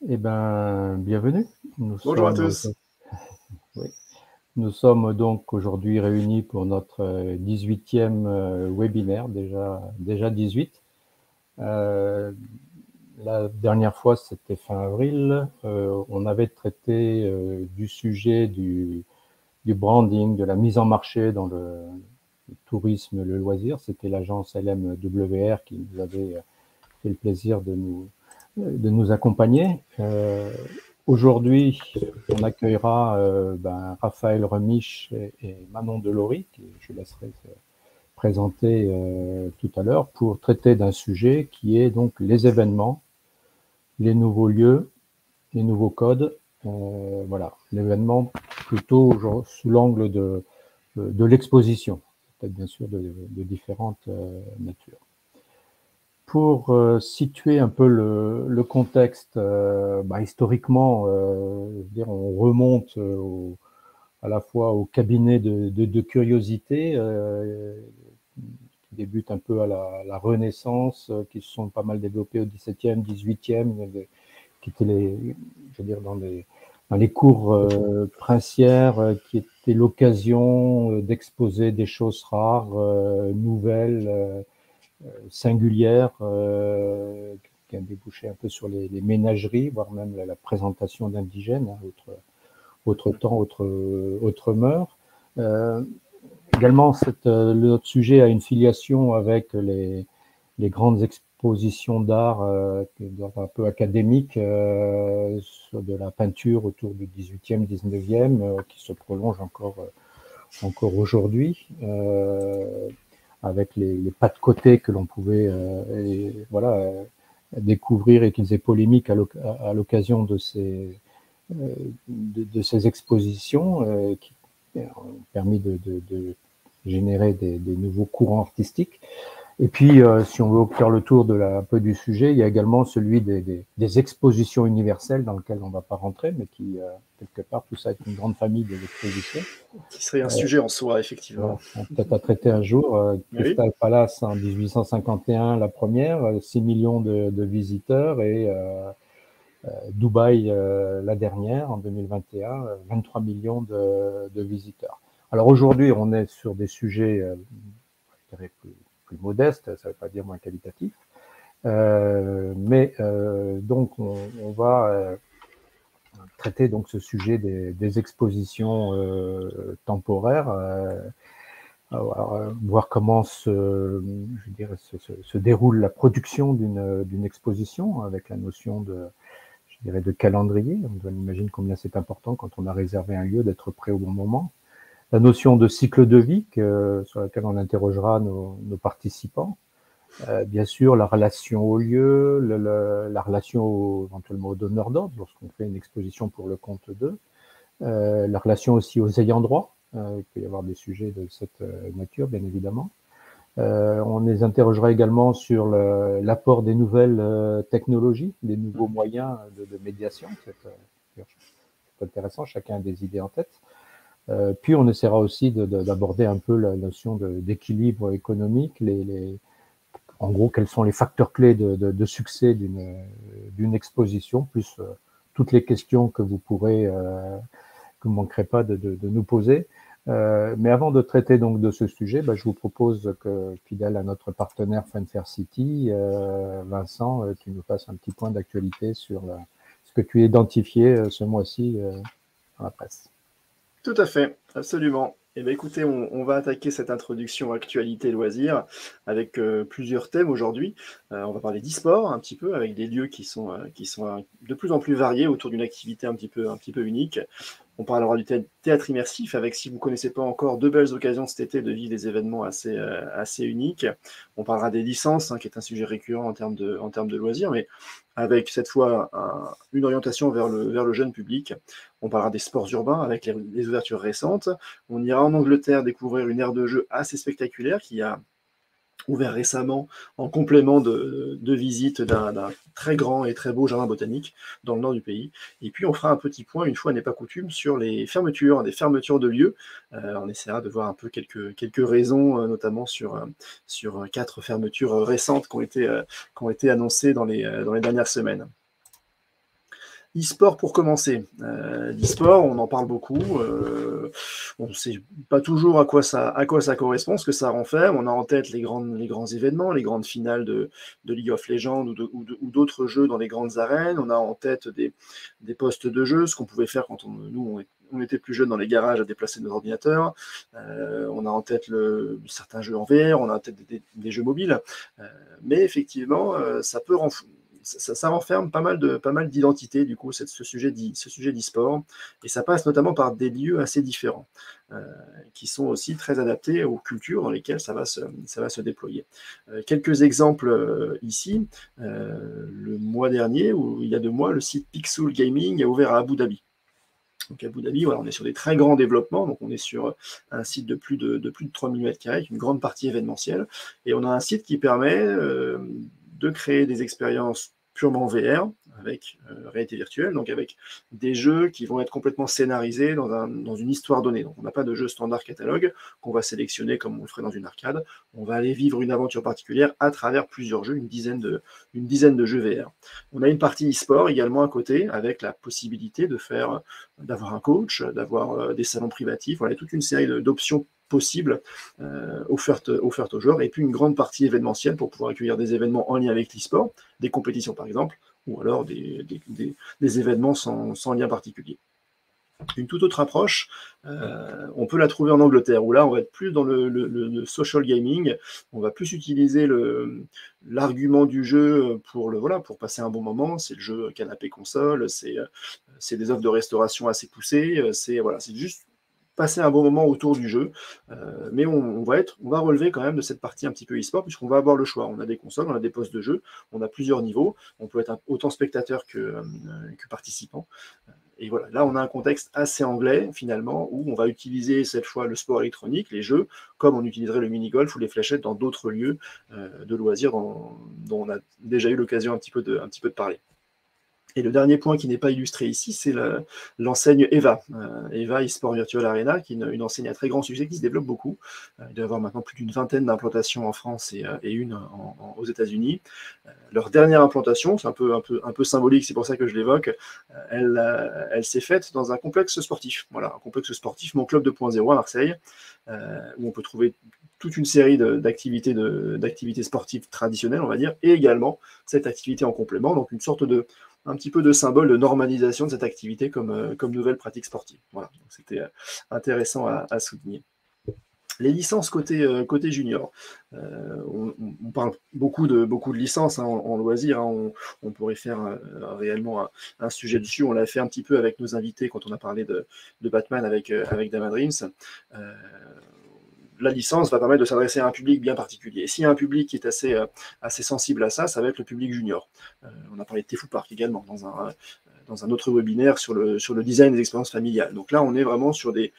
Eh ben, bienvenue. Nous Bonjour à sommes, tous. oui, nous sommes donc aujourd'hui réunis pour notre 18e webinaire, déjà 18. Euh, la dernière fois, c'était fin avril. On avait traité du sujet du branding, de la mise en marché dans le tourisme, le loisir. C'était l'agence LMWR qui nous avait fait le plaisir de nous accompagner. Aujourd'hui, on accueillera Raphaël Remiche et Manon Delory, que je laisserai se présenter tout à l'heure, pour traiter d'un sujet qui est donc les événements, les nouveaux lieux, les nouveaux codes. Voilà, l'événement plutôt sous l'angle de l'exposition, peut-être bien sûr de différentes natures. Pour situer un peu le contexte, historiquement, je veux dire, on remonte à la fois au cabinet de curiosité qui débute un peu à la Renaissance, qui se sont pas mal développés au XVIIe, XVIIIe, qui étaient je veux dire, dans les cours princières, qui étaient l'occasion d'exposer des choses rares, nouvelles, singulière qui a débouché un peu sur les ménageries, voire même la présentation d'indigènes, hein, autre temps, autre mœurs. Euh, Également, notre sujet a une filiation avec les grandes expositions d'art un peu académiques sur de la peinture autour du 18e, 19e, qui se prolonge encore aujourd'hui. Avec les pas de côté que l'on pouvait découvrir et qu'ils aient polémique à l'occasion de ces expositions qui ont permis de générer des nouveaux courants artistiques. Et puis, si on veut faire le tour un peu du sujet, il y a également celui des expositions universelles dans lequel on ne va pas rentrer, mais qui, quelque part, tout ça est une grande famille des expositions. Qui serait un sujet en soi, Voilà, effectivement. peut-être à traiter un jour. Oui, Crystal Palace en 1851, la première, 6 millions de visiteurs, et Dubaï, la dernière, en 2021, 23 millions de visiteurs. Alors aujourd'hui, on est sur des sujets, je dirais, plus modestes, ça ne veut pas dire moins qualitatifs, mais donc on va traiter donc ce sujet des expositions temporaires. Alors, voir comment je dirais, se déroule la production d'une exposition avec la notion je dirais, de calendrier. On imagine combien c'est important quand on a réservé un lieu d'être prêt au bon moment. La notion de cycle de vie sur laquelle on interrogera nos participants. Bien sûr, la relation au lieu, la relation éventuellement au donneur d'ordre lorsqu'on fait une exposition pour le compte d'eux. La relation aussi aux ayants droit. Il peut y avoir des sujets de cette nature, bien évidemment. On les interrogera également sur l'apport des nouvelles technologies, des nouveaux moyens de médiation. C'est intéressant, chacun a des idées en tête. Puis on essaiera aussi d'aborder un peu la notion d'équilibre économique, en gros, quels sont les facteurs clés de succès d'une exposition, plus toutes les questions que vous pourrez que vous ne manquerez pas de nous poser. Mais avant de traiter donc de ce sujet, je vous propose que, fidèle à notre partenaire Funfair City, Vincent, tu nous fasses un petit point d'actualité sur ce que tu as identifié ce mois-ci dans la presse. tout à fait, absolument. Eh bien, écoutez, on va attaquer cette introduction actualité loisirs avec plusieurs thèmes aujourd'hui. On va parler d'e-sport un petit peu avec des lieux qui sont de plus en plus variés autour d'une activité un petit peu unique. On parlera du théâtre immersif avec, si vous ne connaissez pas encore, deux belles occasions cet été de vivre des événements assez uniques. On parlera des licences, hein, qui est un sujet récurrent en termes de loisirs, mais avec cette fois une orientation vers le jeune public. On parlera des sports urbains avec les ouvertures récentes. On ira en Angleterre découvrir une aire de jeu assez spectaculaire qui a ouvert récemment en complément de visite d'un très grand et très beau jardin botanique dans le nord du pays. Et puis on fera un petit point, une fois n'est pas coutume, sur les fermetures, des fermetures de lieux. On essaiera de voir un peu quelques raisons, notamment sur 4 fermetures récentes qui ont été annoncées dans les dernières semaines. E-sport pour commencer. L'e-sport, on en parle beaucoup. On ne sait pas toujours à quoi ça correspond, ce que ça renferme. On a en tête les grands événements, les grandes finales de League of Legends ou d'autres jeux dans les grandes arènes. On a en tête des postes de jeu, ce qu'on pouvait faire quand on était plus jeunes dans les garages à déplacer nos ordinateurs. On a en tête certains jeux en VR, on a en tête des jeux mobiles. Mais effectivement, ça renferme pas mal d'identités, du coup, ce sujet d'e-sport, et ça passe notamment par des lieux assez différents, qui sont aussi très adaptés aux cultures dans lesquelles ça va se déployer. Quelques exemples ici. Le mois dernier, ou il y a 2 mois, le site Pixel Gaming a ouvert à Abu Dhabi. Donc Abu Dhabi, voilà, on est sur des très grands développements, donc on est sur un site de plus de 3000 m², avec une grande partie événementielle, et on a un site qui permet de créer des expériences purement VR, avec réalité virtuelle, donc avec des jeux qui vont être complètement scénarisés dans une histoire donnée. Donc on n'a pas de jeu standard catalogue qu'on va sélectionner comme on le ferait dans une arcade. On va aller vivre une aventure particulière à travers plusieurs jeux, une dizaine de jeux VR. On a une partie e-sport également à côté, avec la possibilité d'avoir un coach, d'avoir des salons privatifs, voilà, toute une série d'options possibles offertes aux joueurs, et puis une grande partie événementielle pour pouvoir accueillir des événements en lien avec l'e-sport, des compétitions par exemple, ou alors des événements sans lien particulier. Une toute autre approche, on peut la trouver en Angleterre, où là on va être plus dans le social gaming, on va plus utiliser l'argument du jeu pour passer un bon moment. C'est le jeu canapé console, c'est des offres de restauration assez poussées, c'est juste passer un bon moment autour du jeu, mais on va relever quand même de cette partie un petit peu e-sport, puisqu'on va avoir le choix. On a des consoles, on a des postes de jeu, on a plusieurs niveaux, on peut être autant spectateur que participant. Et voilà, là on a un contexte assez anglais finalement, où on va utiliser cette fois le sport électronique, les jeux, comme on utiliserait le mini-golf ou les fléchettes dans d'autres lieux de loisirs dont on a déjà eu l'occasion un petit peu de parler. Et le dernier point qui n'est pas illustré ici, c'est l'enseigne EVA. EVA eSport Virtual Arena, qui est une enseigne à très grand succès, qui se développe beaucoup. Il doit y avoir maintenant plus d'une vingtaine d'implantations en France et une aux États-Unis. Leur dernière implantation, c'est un peu symbolique, c'est pour ça que je l'évoque, elle s'est faite dans un complexe sportif. Voilà, un complexe sportif, Mon Club 2.0 à Marseille, où on peut trouver toute une série d'activités sportives traditionnelles, on va dire, et également cette activité en complément, donc une sorte un petit peu de symbole de normalisation de cette activité comme nouvelle pratique sportive. Voilà, donc c'était intéressant à souligner. Les licences côté junior, on parle beaucoup de licences en loisirs, hein, on pourrait faire réellement un sujet dessus. On l'a fait un petit peu avec nos invités quand on a parlé de Batman avec Dama Dreams. La licence va permettre de s'adresser à un public bien particulier. Et s'il y a un public qui est assez sensible à ça, ça va être le public junior. On a parlé de Tefou Park également dans un autre webinaire sur le design des expériences familiales. Donc là, on est vraiment sur des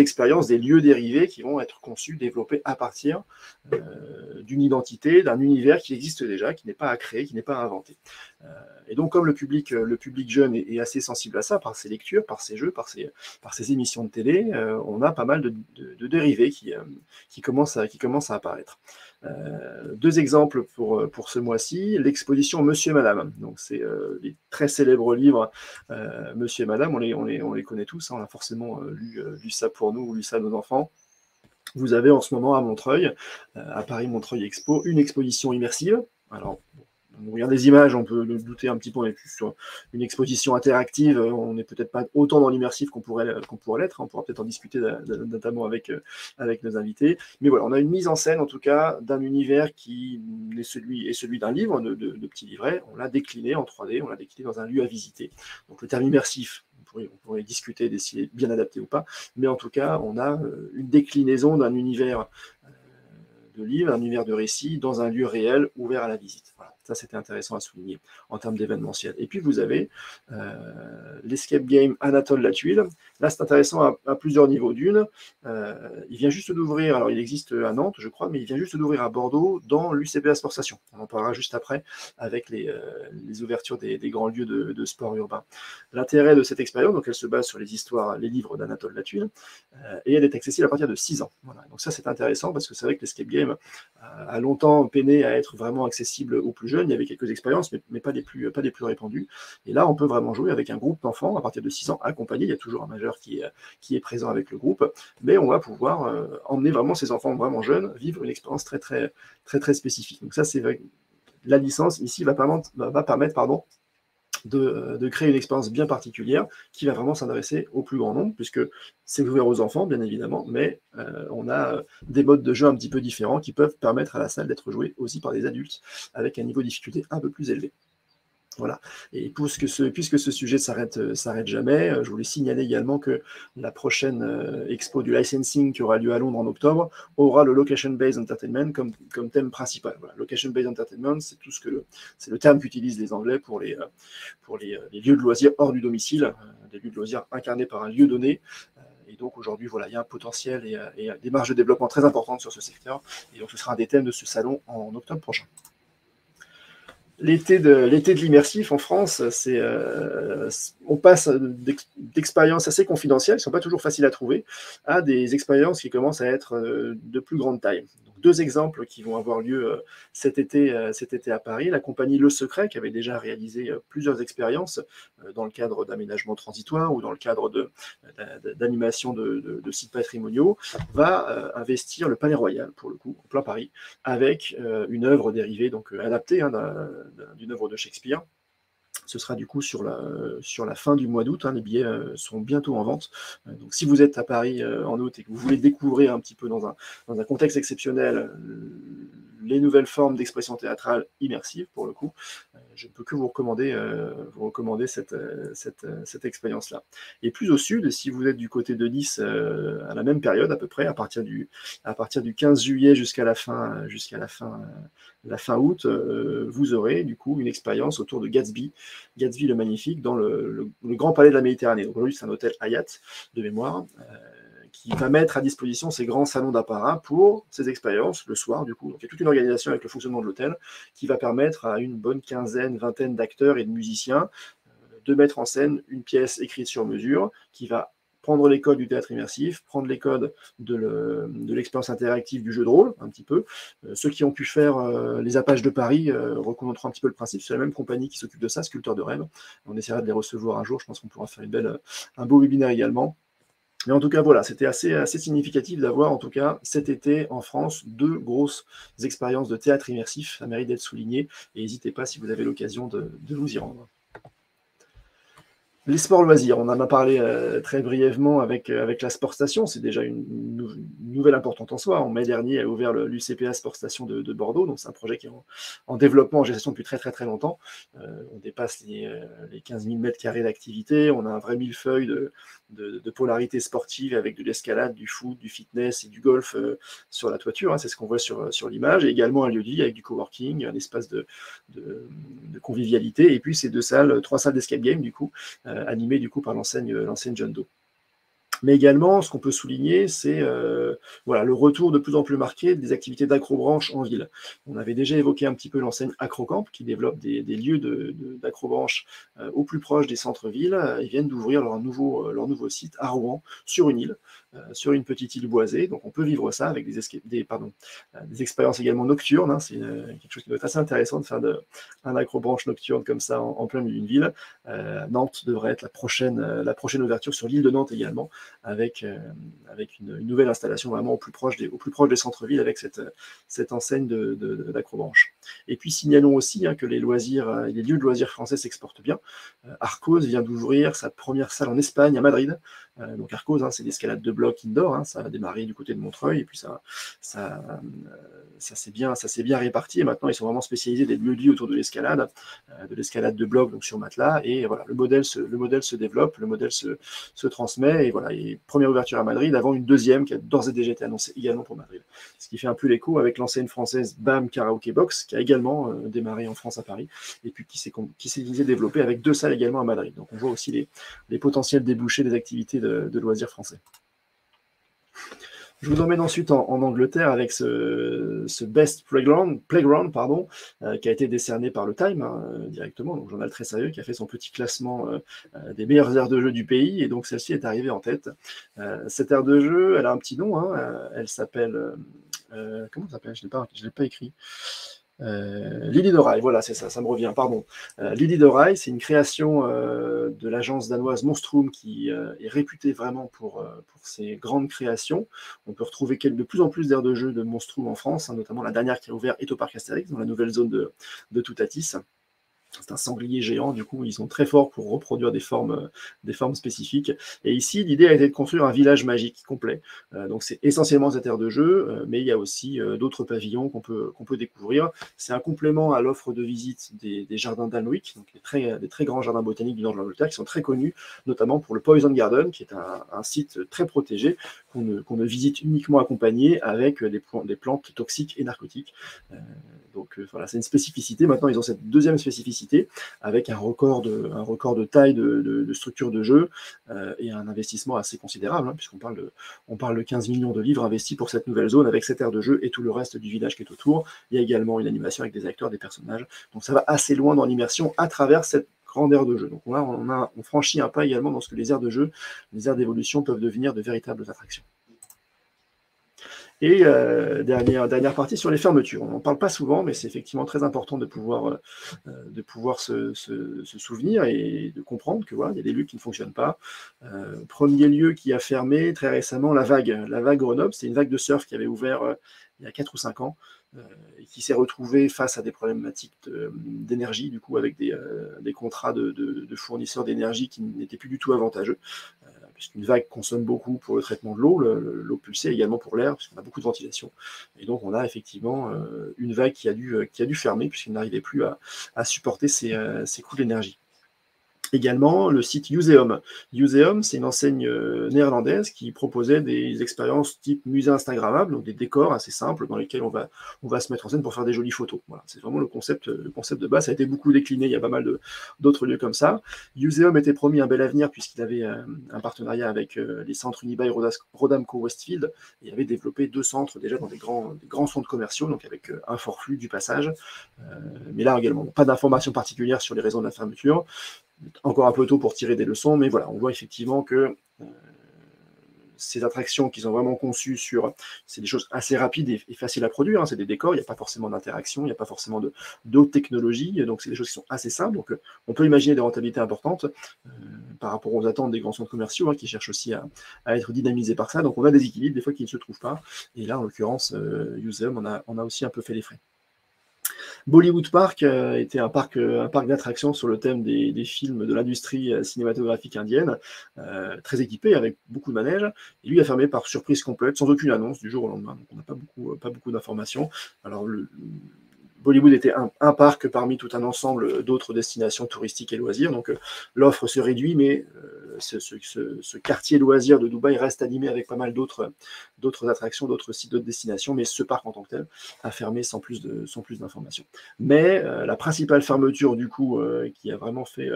expériences, des lieux dérivés qui vont être conçus, développés à partir d'une identité, d'un univers qui existe déjà, qui n'est pas à créer, qui n'est pas à inventer. Et donc, comme le public jeune est assez sensible à ça, par ses lectures, par ses jeux, par ses émissions de télé, on a pas mal de dérivés qui commencent à apparaître. 2 exemples pour ce mois-ci, l'exposition Monsieur et Madame. Donc c'est les très célèbres livres Monsieur et Madame, on les connaît tous, hein, on a forcément lu ça pour nous ou lu ça à nos enfants. Vous avez en ce moment à Montreuil, à Paris Montreuil Expo, une exposition immersive. Alors, on regarde des images, on peut le douter un petit peu, on est plus sur une exposition interactive, on n'est peut-être pas autant dans l'immersif qu'on pourrait l'être, on pourra peut-être en discuter notamment avec nos invités, mais voilà, on a une mise en scène en tout cas d'un univers qui est celui d'un livre, de petits livrets, on l'a décliné en 3D, on l'a décliné dans un lieu à visiter. Donc le terme immersif, on pourrait discuter s'il est bien adapté ou pas, mais en tout cas, on a une déclinaison d'un univers de livre, un univers de récit, dans un lieu réel ouvert à la visite. Voilà. Ça, c'était intéressant à souligner en termes d'événementiel. Et puis, vous avez l'escape game Anatole la Tuile. Là, c'est intéressant à plusieurs niveaux. D'une, il vient juste d'ouvrir, alors il existe à Nantes, je crois, mais il vient juste d'ouvrir à Bordeaux, dans l'UCPA Sport Station. On en parlera juste après, avec les ouvertures des grands lieux de sport urbain. L'intérêt de cette expérience, donc elle se base sur les livres d'Anatole la Tuile, et elle est accessible à partir de 6 ans. Voilà. Donc ça, c'est intéressant, parce que c'est vrai que l'escape game a longtemps peiné à être vraiment accessible aux plus jeunes. jeunes, il y avait quelques expériences, mais pas des plus répandues. Et là, on peut vraiment jouer avec un groupe d'enfants à partir de 6 ans, accompagnés. Il y a toujours un majeur qui est présent avec le groupe, mais on va pouvoir emmener vraiment ces enfants vraiment jeunes vivre une expérience très, très, très, très spécifique. Donc ça, c'est vrai. La licence, ici, va permettre de créer une expérience bien particulière qui va vraiment s'adresser au plus grand nombre, puisque c'est ouvert aux enfants, bien évidemment, mais on a des modes de jeu un petit peu différents qui peuvent permettre à la salle d'être jouée aussi par des adultes avec un niveau de difficulté un peu plus élevé. Voilà. Et puisque ce sujet ne s'arrête jamais, je voulais signaler également que la prochaine expo du licensing qui aura lieu à Londres en octobre aura le Location-Based Entertainment comme thème principal. Voilà. Location-Based Entertainment, c'est c'est le terme qu'utilisent les Anglais pour les lieux de loisirs hors du domicile, des lieux de loisirs incarnés par un lieu donné. Et donc aujourd'hui, voilà, il y a un potentiel et des marges de développement très importantes sur ce secteur. Et donc ce sera un des thèmes de ce salon en octobre prochain. L'été de l'immersif en France, on passe d'expériences assez confidentielles, qui ne sont pas toujours faciles à trouver, à des expériences qui commencent à être de plus grande taille. Donc, 2 exemples qui vont avoir lieu cet été à Paris. La compagnie Le Secret, qui avait déjà réalisé plusieurs expériences dans le cadre d'aménagement transitoire ou dans le cadre d'animation de sites patrimoniaux, va investir le Palais Royal, pour le coup, en plein Paris, avec une œuvre dérivée, donc adaptée d'une œuvre de Shakespeare. Ce sera du coup sur la fin du mois d'août. Les billets sont bientôt en vente. Donc si vous êtes à Paris en août et que vous voulez découvrir un petit peu dans un contexte exceptionnel les nouvelles formes d'expression théâtrale immersive, pour le coup, je ne peux que vous recommander cette expérience-là. Et plus au sud, si vous êtes du côté de Nice, à la même période à peu près, à partir du 15 juillet jusqu'à la fin août, vous aurez du coup une expérience autour de Gatsby le Magnifique, dans le Grand Palais de la Méditerranée. Donc aujourd'hui, c'est un hôtel Hyatt de mémoire, qui va mettre à disposition ces grands salons d'apparat pour ces expériences le soir, du coup. Donc il y a toute une organisation avec le fonctionnement de l'hôtel qui va permettre à une bonne vingtaine d'acteurs et de musiciens de mettre en scène une pièce écrite sur mesure qui va prendre les codes du théâtre immersif, prendre les codes de l'expérience interactive du jeu de rôle, un petit peu. Ceux qui ont pu faire les Apaches de Paris reconnaîtront un petit peu le principe. C'est la même compagnie qui s'occupe de ça, Sculpteurs de rêve. On essaiera de les recevoir un jour. Je pense qu'on pourra faire un beau webinaire également. Mais en tout cas, voilà, c'était assez significatif d'avoir, en tout cas, cet été en France, 2 grosses expériences de théâtre immersif. Ça mérite d'être souligné. Et n'hésitez pas, si vous avez l'occasion, de vous y rendre. Les sports loisirs, on en a parlé très brièvement avec la Sport Station, c'est déjà une nouvelle importante en soi. En mai dernier, a ouvert l'UCPA Sport Station de Bordeaux, donc c'est un projet qui est en développement, en gestation depuis très très très longtemps. On dépasse les 15 000 mètres carrés d'activité, on a un vrai millefeuille de polarité sportive avec de l'escalade, du foot, du fitness et du golf sur la toiture, c'est ce qu'on voit sur l'image, et également un lieu de vie avec du coworking, un espace de convivialité, et puis ces 3 salles d'escape game du coup, animé du coup par l'enseigne John Doe. Mais également, ce qu'on peut souligner, c'est le retour de plus en plus marqué des activités d'acrobranche en ville. On avait déjà évoqué un petit peu l'enseigne Acrocamp, qui développe des lieux d'acrobranche au plus proche des centres-villes. Ils viennent d'ouvrir leur nouveau site à Rouen, sur une île, sur une petite île boisée. Donc on peut vivre ça avec des expériences également nocturnes. C'est quelque chose qui doit être assez intéressant de faire un acrobranche nocturne comme ça en plein milieu d'une ville. Nantes devrait être la prochaine ouverture sur l'île de Nantes également, avec une nouvelle installation vraiment au plus proche des centres-villes avec cette enseigne d'acrobranche. Et puis signalons aussi que les lieux de loisirs français s'exportent bien. Arcos vient d'ouvrir sa première salle en Espagne, à Madrid. Donc Arcos, c'est l'escalade de blocs indoor, ça a démarré du côté de Montreuil, et puis ça s'est bien réparti, et maintenant ils sont vraiment spécialisés des lieux de vie autour de l'escalade de blocs, donc sur matelas, et voilà, le modèle se développe, le modèle se transmet, et voilà, et première ouverture à Madrid, avant une deuxième qui a d'ores et déjà été annoncée également pour Madrid. Ce qui fait un peu l'écho avec l'enseigne française BAM Karaoke Box, qui a également démarré en France à Paris, et puis qui s'est développé avec 2 salles également à Madrid. Donc on voit aussi les potentiels débouchés des activités de loisirs français. Je vous emmène ensuite en Angleterre avec ce Best Playground, qui a été décerné par le Time directement, donc journal très sérieux, qui a fait son petit classement des meilleures aires de jeu du pays, et donc celle-ci est arrivée en tête. Cette aire de jeu, elle a un petit nom, elle s'appelle... comment ça s'appelle? Je ne l'ai pas écrit. Lily de Rail, voilà, c'est ça, ça me revient, pardon. Lily de Rail, c'est une création de l'agence danoise Monstrum qui est réputée vraiment pour ses grandes créations. On peut retrouver de plus en plus d'aires de jeu de Monstrum en France, hein, notamment la dernière qui a ouvert est au Parc Astérix, dans la nouvelle zone de Toutatis. C'est un sanglier géant, du coup, ils sont très forts pour reproduire des formes spécifiques. Et ici, l'idée a été de construire un village magique complet. Donc, c'est essentiellement cette aire de jeu, mais il y a aussi d'autres pavillons qu'on peut découvrir. C'est un complément à l'offre de visite des jardins d'Alnwick, donc des très grands jardins botaniques du nord de l'Angleterre, qui sont très connus, notamment pour le Poison Garden, qui est un site très protégé, qu'on ne visite uniquement accompagné avec des plantes toxiques et narcotiques. Donc voilà, c'est une spécificité. Maintenant, ils ont cette deuxième spécificité avec un record de taille de structure de jeu et un investissement assez considérable, hein, puisqu'on parle de 15 millions de livres investis pour cette nouvelle zone avec cette aire de jeu et tout le reste du village qui est autour. Il y a également une animation avec des acteurs, des personnages. Donc ça va assez loin dans l'immersion à travers cette grande aire de jeu. Donc on franchit un pas également dans ce que les aires de jeu, les aires d'évolution peuvent devenir de véritables attractions. Et dernière partie sur les fermetures. On n'en parle pas souvent, mais c'est effectivement très important de pouvoir se souvenir et de comprendre que voilà, il y a des lieux qui ne fonctionnent pas. Premier lieu qui a fermé très récemment, la Vague. La Vague Grenoble, c'est une vague de surf qui avait ouvert il y a 4 ou 5 ans et qui s'est retrouvée face à des problématiques d'énergie, du coup, avec des contrats de fournisseurs d'énergie qui n'étaient plus du tout avantageux. Puisqu'une vague consomme beaucoup pour le traitement de l'eau, l'eau pulsée également pour l'air, puisqu'on a beaucoup de ventilation. Et donc on a effectivement une vague qui a dû fermer, puisqu'il n'arrivait plus à supporter ces coûts d'énergie. Également, le site Useum. Useum, c'est une enseigne néerlandaise qui proposait des expériences type musée instagrammable, donc des décors assez simples dans lesquels on va se mettre en scène pour faire des jolies photos. Voilà, c'est vraiment le concept de base. Ça a été beaucoup décliné, il y a pas mal d'autres lieux comme ça. Useum était promis un bel avenir puisqu'il avait un partenariat avec les centres Unibail Rodamco Westfield et avait développé 2 centres déjà dans des grands centres commerciaux, donc avec un fort flux du passage. Mais là également, pas d'informations particulières sur les raisons de la fermeture. Encore un peu tôt pour tirer des leçons, mais voilà, on voit effectivement que ces attractions qu'ils ont vraiment conçues c'est des choses assez rapides et faciles à produire, hein, c'est des décors, il n'y a pas forcément d'interaction, il n'y a pas forcément d'autres technologies, donc c'est des choses qui sont assez simples, donc on peut imaginer des rentabilités importantes par rapport aux attentes des grands centres commerciaux, hein, qui cherchent aussi à être dynamisés par ça, donc on a des équilibres des fois qui ne se trouvent pas, et là en l'occurrence, Useum on a aussi un peu fait les frais. Bollywood Park était un parc d'attractions sur le thème des films de l'industrie cinématographique indienne, très équipé avec beaucoup de manèges. Et lui a fermé par surprise complète, sans aucune annonce du jour au lendemain. Donc on n'a pas beaucoup d'informations. Alors Bollywood était un parc parmi tout un ensemble d'autres destinations touristiques et loisirs. Donc l'offre se réduit, mais ce quartier loisirs de Dubaï reste animé avec pas mal d'autres attractions, d'autres sites, d'autres destinations, mais ce parc en tant que tel a fermé sans plus d'informations. Mais la principale fermeture du coup qui a vraiment fait,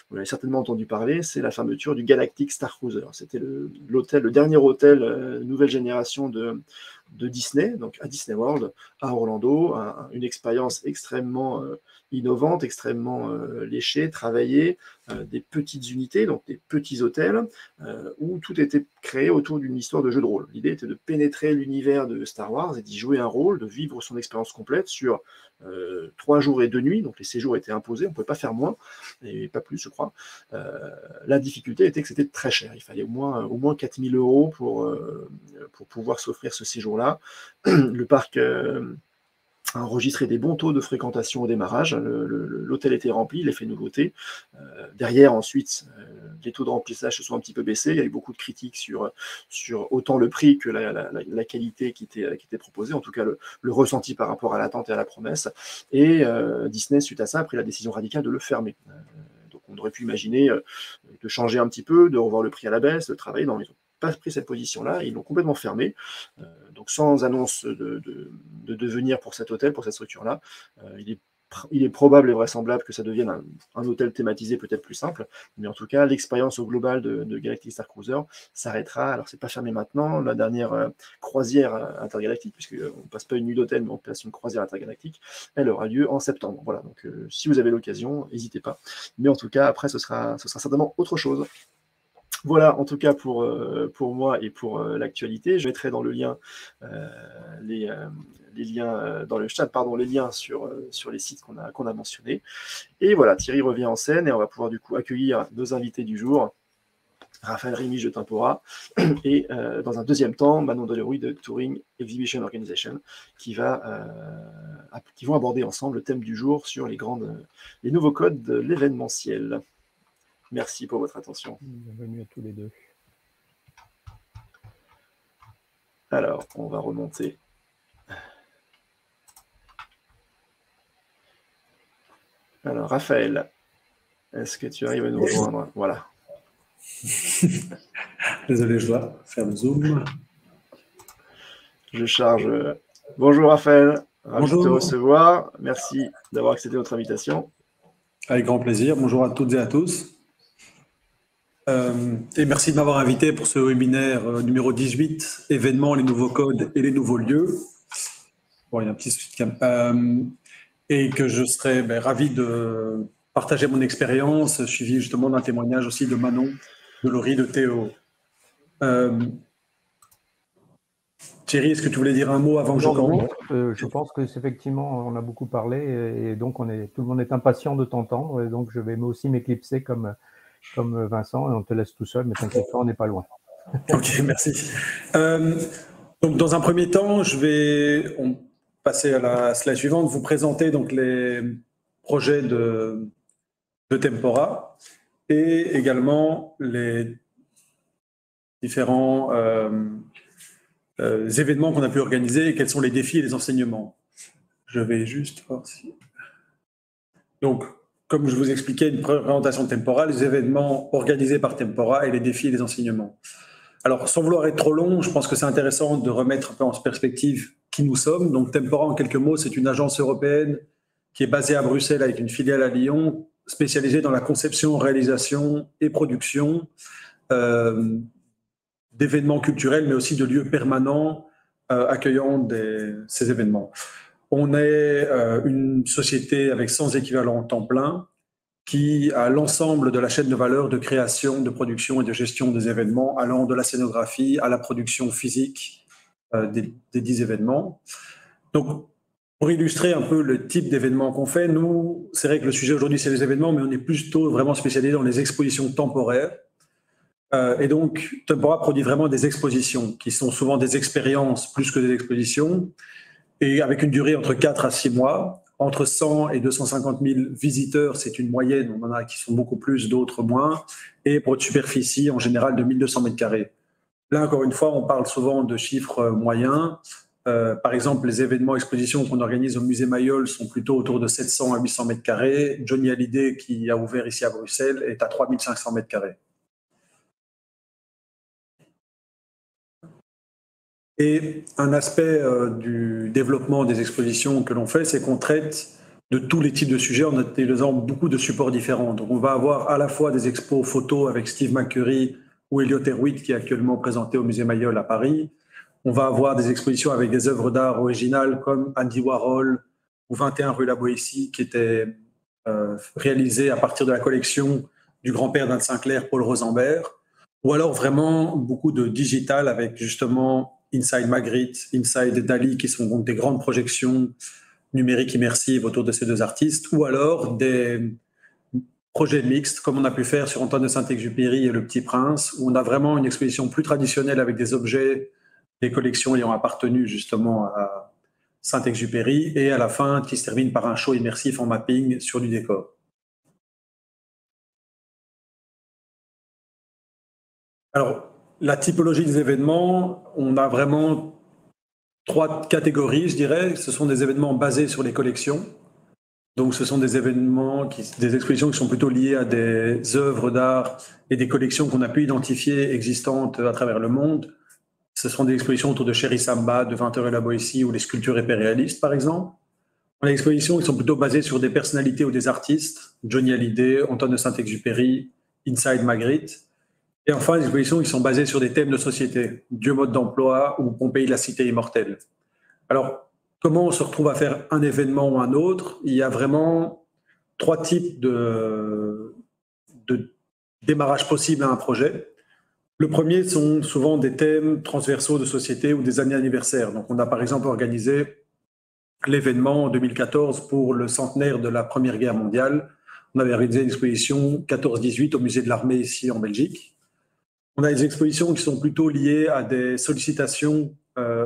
vous l'avez certainement entendu parler, c'est la fermeture du Galactic Star Cruiser. C'était le dernier hôtel nouvelle génération de Disney, donc à Disney World, à Orlando, une expérience extrêmement innovante, extrêmement léchée, travaillée, des petites unités, donc des petits hôtels, où tout était créé autour d'une histoire de jeu de rôle. L'idée était de pénétrer l'univers de Star Wars et d'y jouer un rôle, de vivre son expérience complète sur 3 jours et 2 nuits, donc les séjours étaient imposés, on ne pouvait pas faire moins, et pas plus je crois. La difficulté était que c'était très cher, il fallait au moins 4 000 € pour pouvoir s'offrir ce séjour-là. Le parc a enregistré des bons taux de fréquentation au démarrage, l'hôtel était rempli, l'effet nouveauté. Derrière, ensuite, les taux de remplissage se sont un petit peu baissés, il y a eu beaucoup de critiques sur autant le prix que la qualité qui était proposée, en tout cas le ressenti par rapport à l'attente et à la promesse. Et Disney, suite à ça, a pris la décision radicale de le fermer. Donc on aurait pu imaginer de changer un petit peu, de revoir le prix à la baisse, de travailler dans les autres. Pas pris cette position-là, ils l'ont complètement fermé, donc sans annonce de devenir pour cet hôtel, pour cette structure-là. Il est probable et vraisemblable que ça devienne un hôtel thématisé peut-être plus simple, mais en tout cas, l'expérience au global de Galactic Star Cruiser s'arrêtera. Alors, c'est pas fermé maintenant, la dernière croisière intergalactique, puisqu'on ne passe pas une nuit d'hôtel, mais on passe une croisière intergalactique, elle aura lieu en septembre. Voilà, donc si vous avez l'occasion, n'hésitez pas. Mais en tout cas, après, ce sera certainement autre chose. Voilà, en tout cas pour moi et pour l'actualité. Je mettrai dans le lien les liens dans le chat, pardon, les liens sur les sites qu'on a mentionnés. Et voilà, Thierry revient en scène et on va pouvoir du coup accueillir nos invités du jour, Raphaël Rimich de Tempora et dans un deuxième temps, Manon Delerue de Touring Exhibition Organization qui vont aborder ensemble le thème du jour sur les nouveaux codes de l'événementiel. Merci pour votre attention. Bienvenue à tous les deux. Alors, on va remonter. Alors, Raphaël, est-ce que tu arrives à nous rejoindre? Voilà. Désolé, je dois faire le zoom. Je charge. Bonjour Raphaël, ravi de te Bonjour. recevoir. Merci d'avoir accepté notre invitation. Avec grand plaisir. Bonjour à toutes et à tous. Et merci de m'avoir invité pour ce webinaire numéro 18, événements, les nouveaux codes et les nouveaux lieux. Bon, il y a un petit souci de cam. Et que je serais ravi de partager mon expérience, suivi justement d'un témoignage aussi de Manon, de Laurie, de Théo. Thierry, est-ce que tu voulais dire un mot avant que je commence? Je pense que effectivement, on a beaucoup parlé et donc tout le monde est impatient de t'entendre. Et donc, je vais aussi m'éclipser comme Vincent et on te laisse tout seul, mais t'inquiète pas, on n'est pas loin. Ok, merci. Donc, dans un premier temps, on passer à la slide suivante, vous présenter donc les projets de Tempora et également les différents événements qu'on a pu organiser et quels sont les défis et les enseignements. Je vais juste voir si... Donc, comme je vous expliquais, une présentation de Tempora, les événements organisés par Tempora et les défis et les enseignements. Alors, sans vouloir être trop long, je pense que c'est intéressant de remettre un peu en perspective qui nous sommes. Donc, Tempora, en quelques mots, c'est une agence européenne qui est basée à Bruxelles avec une filiale à Lyon, spécialisée dans la conception, réalisation et production d'événements culturels, mais aussi de lieux permanents accueillant ces événements. On est une société avec 100 équivalents temps plein qui a l'ensemble de la chaîne de valeur de création, de production et de gestion des événements, allant de la scénographie à la production physique des 10 événements. Donc, pour illustrer un peu le type d'événements qu'on fait, nous, c'est vrai que le sujet aujourd'hui, c'est les événements, mais on est plutôt vraiment spécialisé dans les expositions temporaires. Et donc, Tempora produit vraiment des expositions qui sont souvent des expériences plus que des expositions, et avec une durée entre 4 à 6 mois. Entre 100 et 250 000 visiteurs, c'est une moyenne. On en a qui sont beaucoup plus, d'autres moins. Et pour une superficie, en général, de 1200 mètres carrés. Là, encore une fois, on parle souvent de chiffres moyens. Par exemple, les événements expositions qu'on organise au musée Mayol sont plutôt autour de 700 à 800 mètres carrés. Johnny Hallyday, qui a ouvert ici à Bruxelles, est à 3500 mètres carrés. Et un aspect du développement des expositions que l'on fait, c'est qu'on traite de tous les types de sujets en utilisant beaucoup de supports différents. Donc, on va avoir à la fois des expos photos avec Steve McCurry ou Elliot Erwitt, qui est actuellement présenté au musée Mayol à Paris. On va avoir des expositions avec des œuvres d'art originales comme Andy Warhol ou 21 rue La Boétie, qui étaient réalisées à partir de la collection du grand-père d'Anne Sinclair, Paul Rosenberg. Ou alors vraiment beaucoup de digital avec justement Inside Magritte, Inside Dali, qui sont donc des grandes projections numériques immersives autour de ces deux artistes, ou alors des projets mixtes, comme on a pu faire sur Antoine de Saint-Exupéry et Le Petit Prince, où on a vraiment une exposition plus traditionnelle avec des objets, des collections ayant appartenu justement à Saint-Exupéry, et à la fin, qui se termine par un show immersif en mapping sur du décor. Alors, la typologie des événements, on a vraiment 3 catégories, je dirais. Ce sont des événements basés sur les collections. Donc, ce sont des événements, des expositions qui sont plutôt liées à des œuvres d'art et des collections qu'on a pu identifier existantes à travers le monde. Ce sont des expositions autour de Chéri Samba, de 20 rue La Boétie ou les sculptures impérialistes, par exemple. On a des expositions qui sont plutôt basées sur des personnalités ou des artistes, Johnny Hallyday, Antoine de Saint-Exupéry, Inside Magritte. Et enfin, les expositions qui sont basées sur des thèmes de société, Dieu mode d'emploi ou Pompéi, la cité immortelle. Alors, comment on se retrouve à faire un événement ou un autre? Il y a vraiment 3 types de démarrage possible à un projet. Le premier sont souvent des thèmes transversaux de société ou des années anniversaires. Donc, on a par exemple organisé l'événement en 2014 pour le centenaire de la Première Guerre mondiale. On avait organisé une exposition 14-18 au musée de l'armée ici en Belgique. On a des expositions qui sont plutôt liées à des sollicitations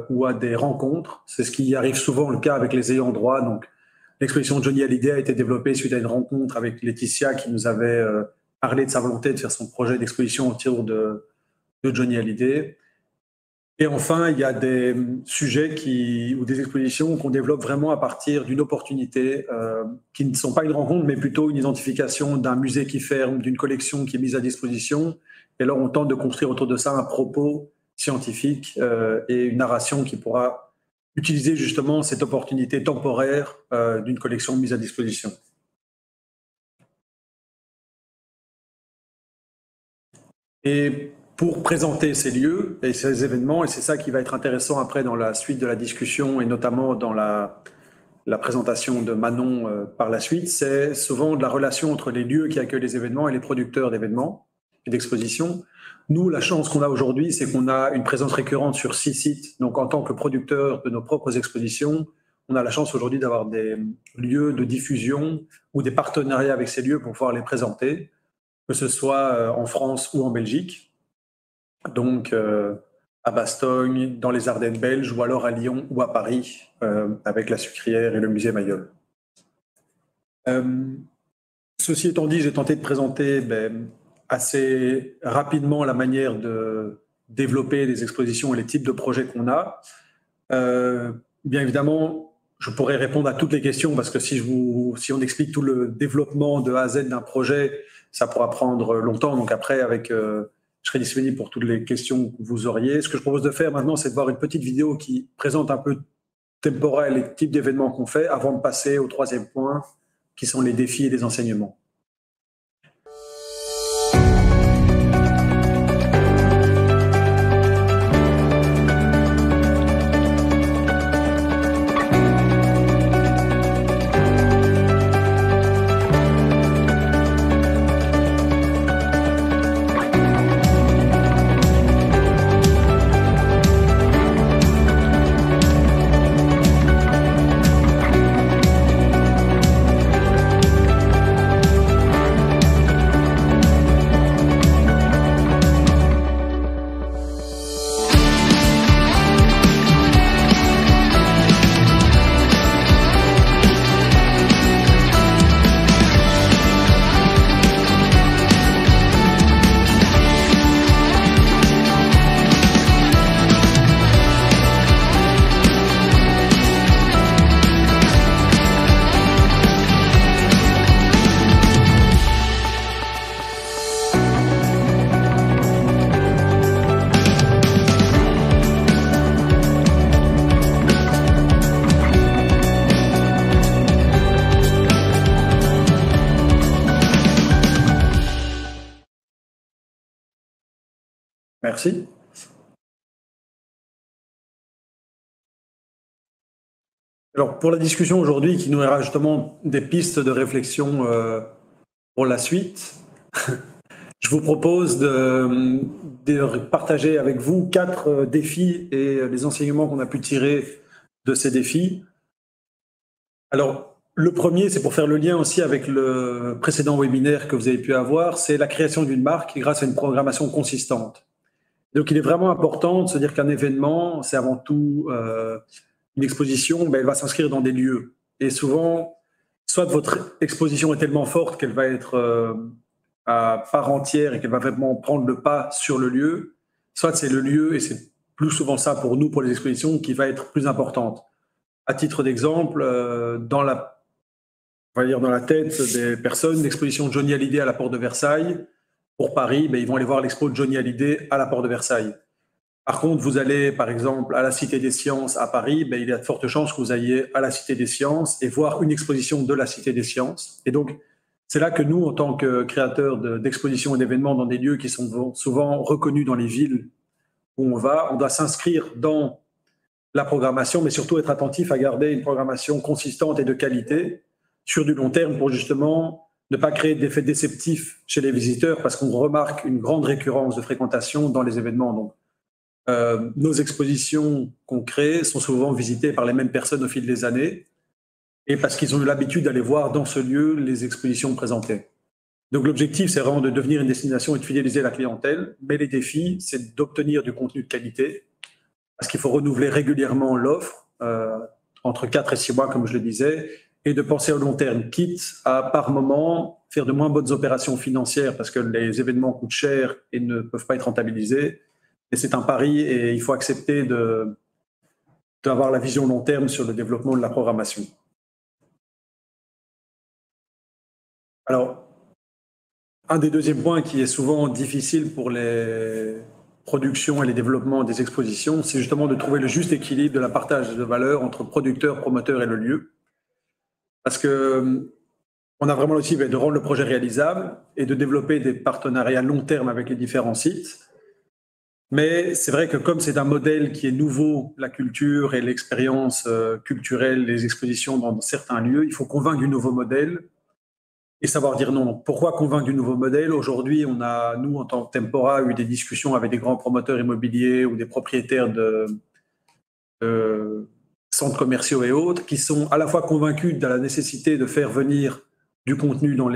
ou à des rencontres. C'est ce qui arrive souvent le cas avec les ayants droit. Donc, l'exposition de Johnny Hallyday a été développée suite à une rencontre avec Laetitia qui nous avait parlé de sa volonté de faire son projet d'exposition autour de Johnny Hallyday. Et enfin, il y a des sujets ou des expositions qu'on développe vraiment à partir d'une opportunité qui ne sont pas une rencontre, mais plutôt une identification d'un musée qui ferme, d'une collection qui est mise à disposition. Et là, on tente de construire autour de ça un propos scientifique et une narration qui pourra utiliser justement cette opportunité temporaire d'une collection mise à disposition. Et pour présenter ces lieux et ces événements, et c'est ça qui va être intéressant après dans la suite de la discussion et notamment dans la présentation de Manon par la suite, c'est souvent de la relation entre les lieux qui accueillent les événements et les producteurs d'événements et d'expositions. Nous, la chance qu'on a aujourd'hui, c'est qu'on a une présence récurrente sur 6 sites. Donc, en tant que producteur de nos propres expositions, on a la chance aujourd'hui d'avoir des lieux de diffusion ou des partenariats avec ces lieux pour pouvoir les présenter, que ce soit en France ou en Belgique. Donc, à Bastogne, dans les Ardennes belges, ou alors à Lyon ou à Paris, avec la Sucrière et le musée Mayol. Ceci étant dit, j'ai tenté de présenter assez rapidement la manière de développer les expositions et les types de projets qu'on a. Bien évidemment, je pourrais répondre à toutes les questions parce que si on explique tout le développement de A à Z d'un projet, ça pourra prendre longtemps. Donc après, je serai disponible pour toutes les questions que vous auriez. Ce que je propose de faire maintenant, c'est de voir une petite vidéo qui présente un peu temporel les types d'événements qu'on fait avant de passer au troisième point, qui sont les défis et les enseignements. Merci. Alors, pour la discussion aujourd'hui, qui nous aura justement des pistes de réflexion pour la suite, je vous propose de partager avec vous 4 défis et les enseignements qu'on a pu tirer de ces défis. Alors, le premier, c'est pour faire le lien aussi avec le précédent webinaire que vous avez pu avoir, c'est la création d'une marque grâce à une programmation consistante. Donc, il est vraiment important de se dire qu'un événement, c'est avant tout une exposition, elle va s'inscrire dans des lieux. Et souvent, soit votre exposition est tellement forte qu'elle va être à part entière et qu'elle va vraiment prendre le pas sur le lieu, soit c'est le lieu, et c'est plus souvent ça pour nous, pour les expositions, qui va être plus importante. À titre d'exemple, dans la tête des personnes, l'exposition Johnny Hallyday à la Porte de Versailles, pour Paris, ils vont aller voir l'expo de Johnny Hallyday à la Porte de Versailles. Par contre, vous allez, par exemple, à la Cité des Sciences à Paris, il y a de fortes chances que vous ayez à la Cité des Sciences et voir une exposition de la Cité des Sciences. Et donc, c'est là que nous, en tant que créateurs d'expositions et d'événements dans des lieux qui sont souvent reconnus dans les villes où on doit s'inscrire dans la programmation, mais surtout être attentif à garder une programmation consistante et de qualité sur du long terme pour justement ne pas créer d'effet déceptif chez les visiteurs parce qu'on remarque une grande récurrence de fréquentation dans les événements. Donc, nos expositions qu'on crée sont souvent visitées par les mêmes personnes au fil des années et parce qu'ils ont eu l'habitude d'aller voir dans ce lieu les expositions présentées. Donc l'objectif, c'est vraiment de devenir une destination et de fidéliser la clientèle, mais les défis, c'est d'obtenir du contenu de qualité parce qu'il faut renouveler régulièrement l'offre entre 4 et 6 mois, comme je le disais, et de penser au long terme, quitte à, par moment, faire de moins bonnes opérations financières parce que les événements coûtent cher et ne peuvent pas être rentabilisés. Et c'est un pari et il faut accepter d'avoir la vision long terme sur le développement de la programmation. Alors, un des deuxièmes points qui est souvent difficile pour les productions et les développements des expositions, c'est justement de trouver le juste équilibre de la partage de valeur entre producteurs, promoteurs et le lieu. Parce qu'on a vraiment aussi de rendre le projet réalisable et de développer des partenariats long terme avec les différents sites. Mais c'est vrai que comme c'est un modèle qui est nouveau, la culture et l'expérience culturelle, les expositions dans certains lieux, il faut convaincre du nouveau modèle et savoir dire non. Pourquoi convaincre du nouveau modèle? Aujourd'hui, on a, nous, en tant que Tempora, eu des discussions avec des grands promoteurs immobiliers ou des propriétaires de centres commerciaux et autres, qui sont à la fois convaincus de la nécessité de faire venir du contenu dans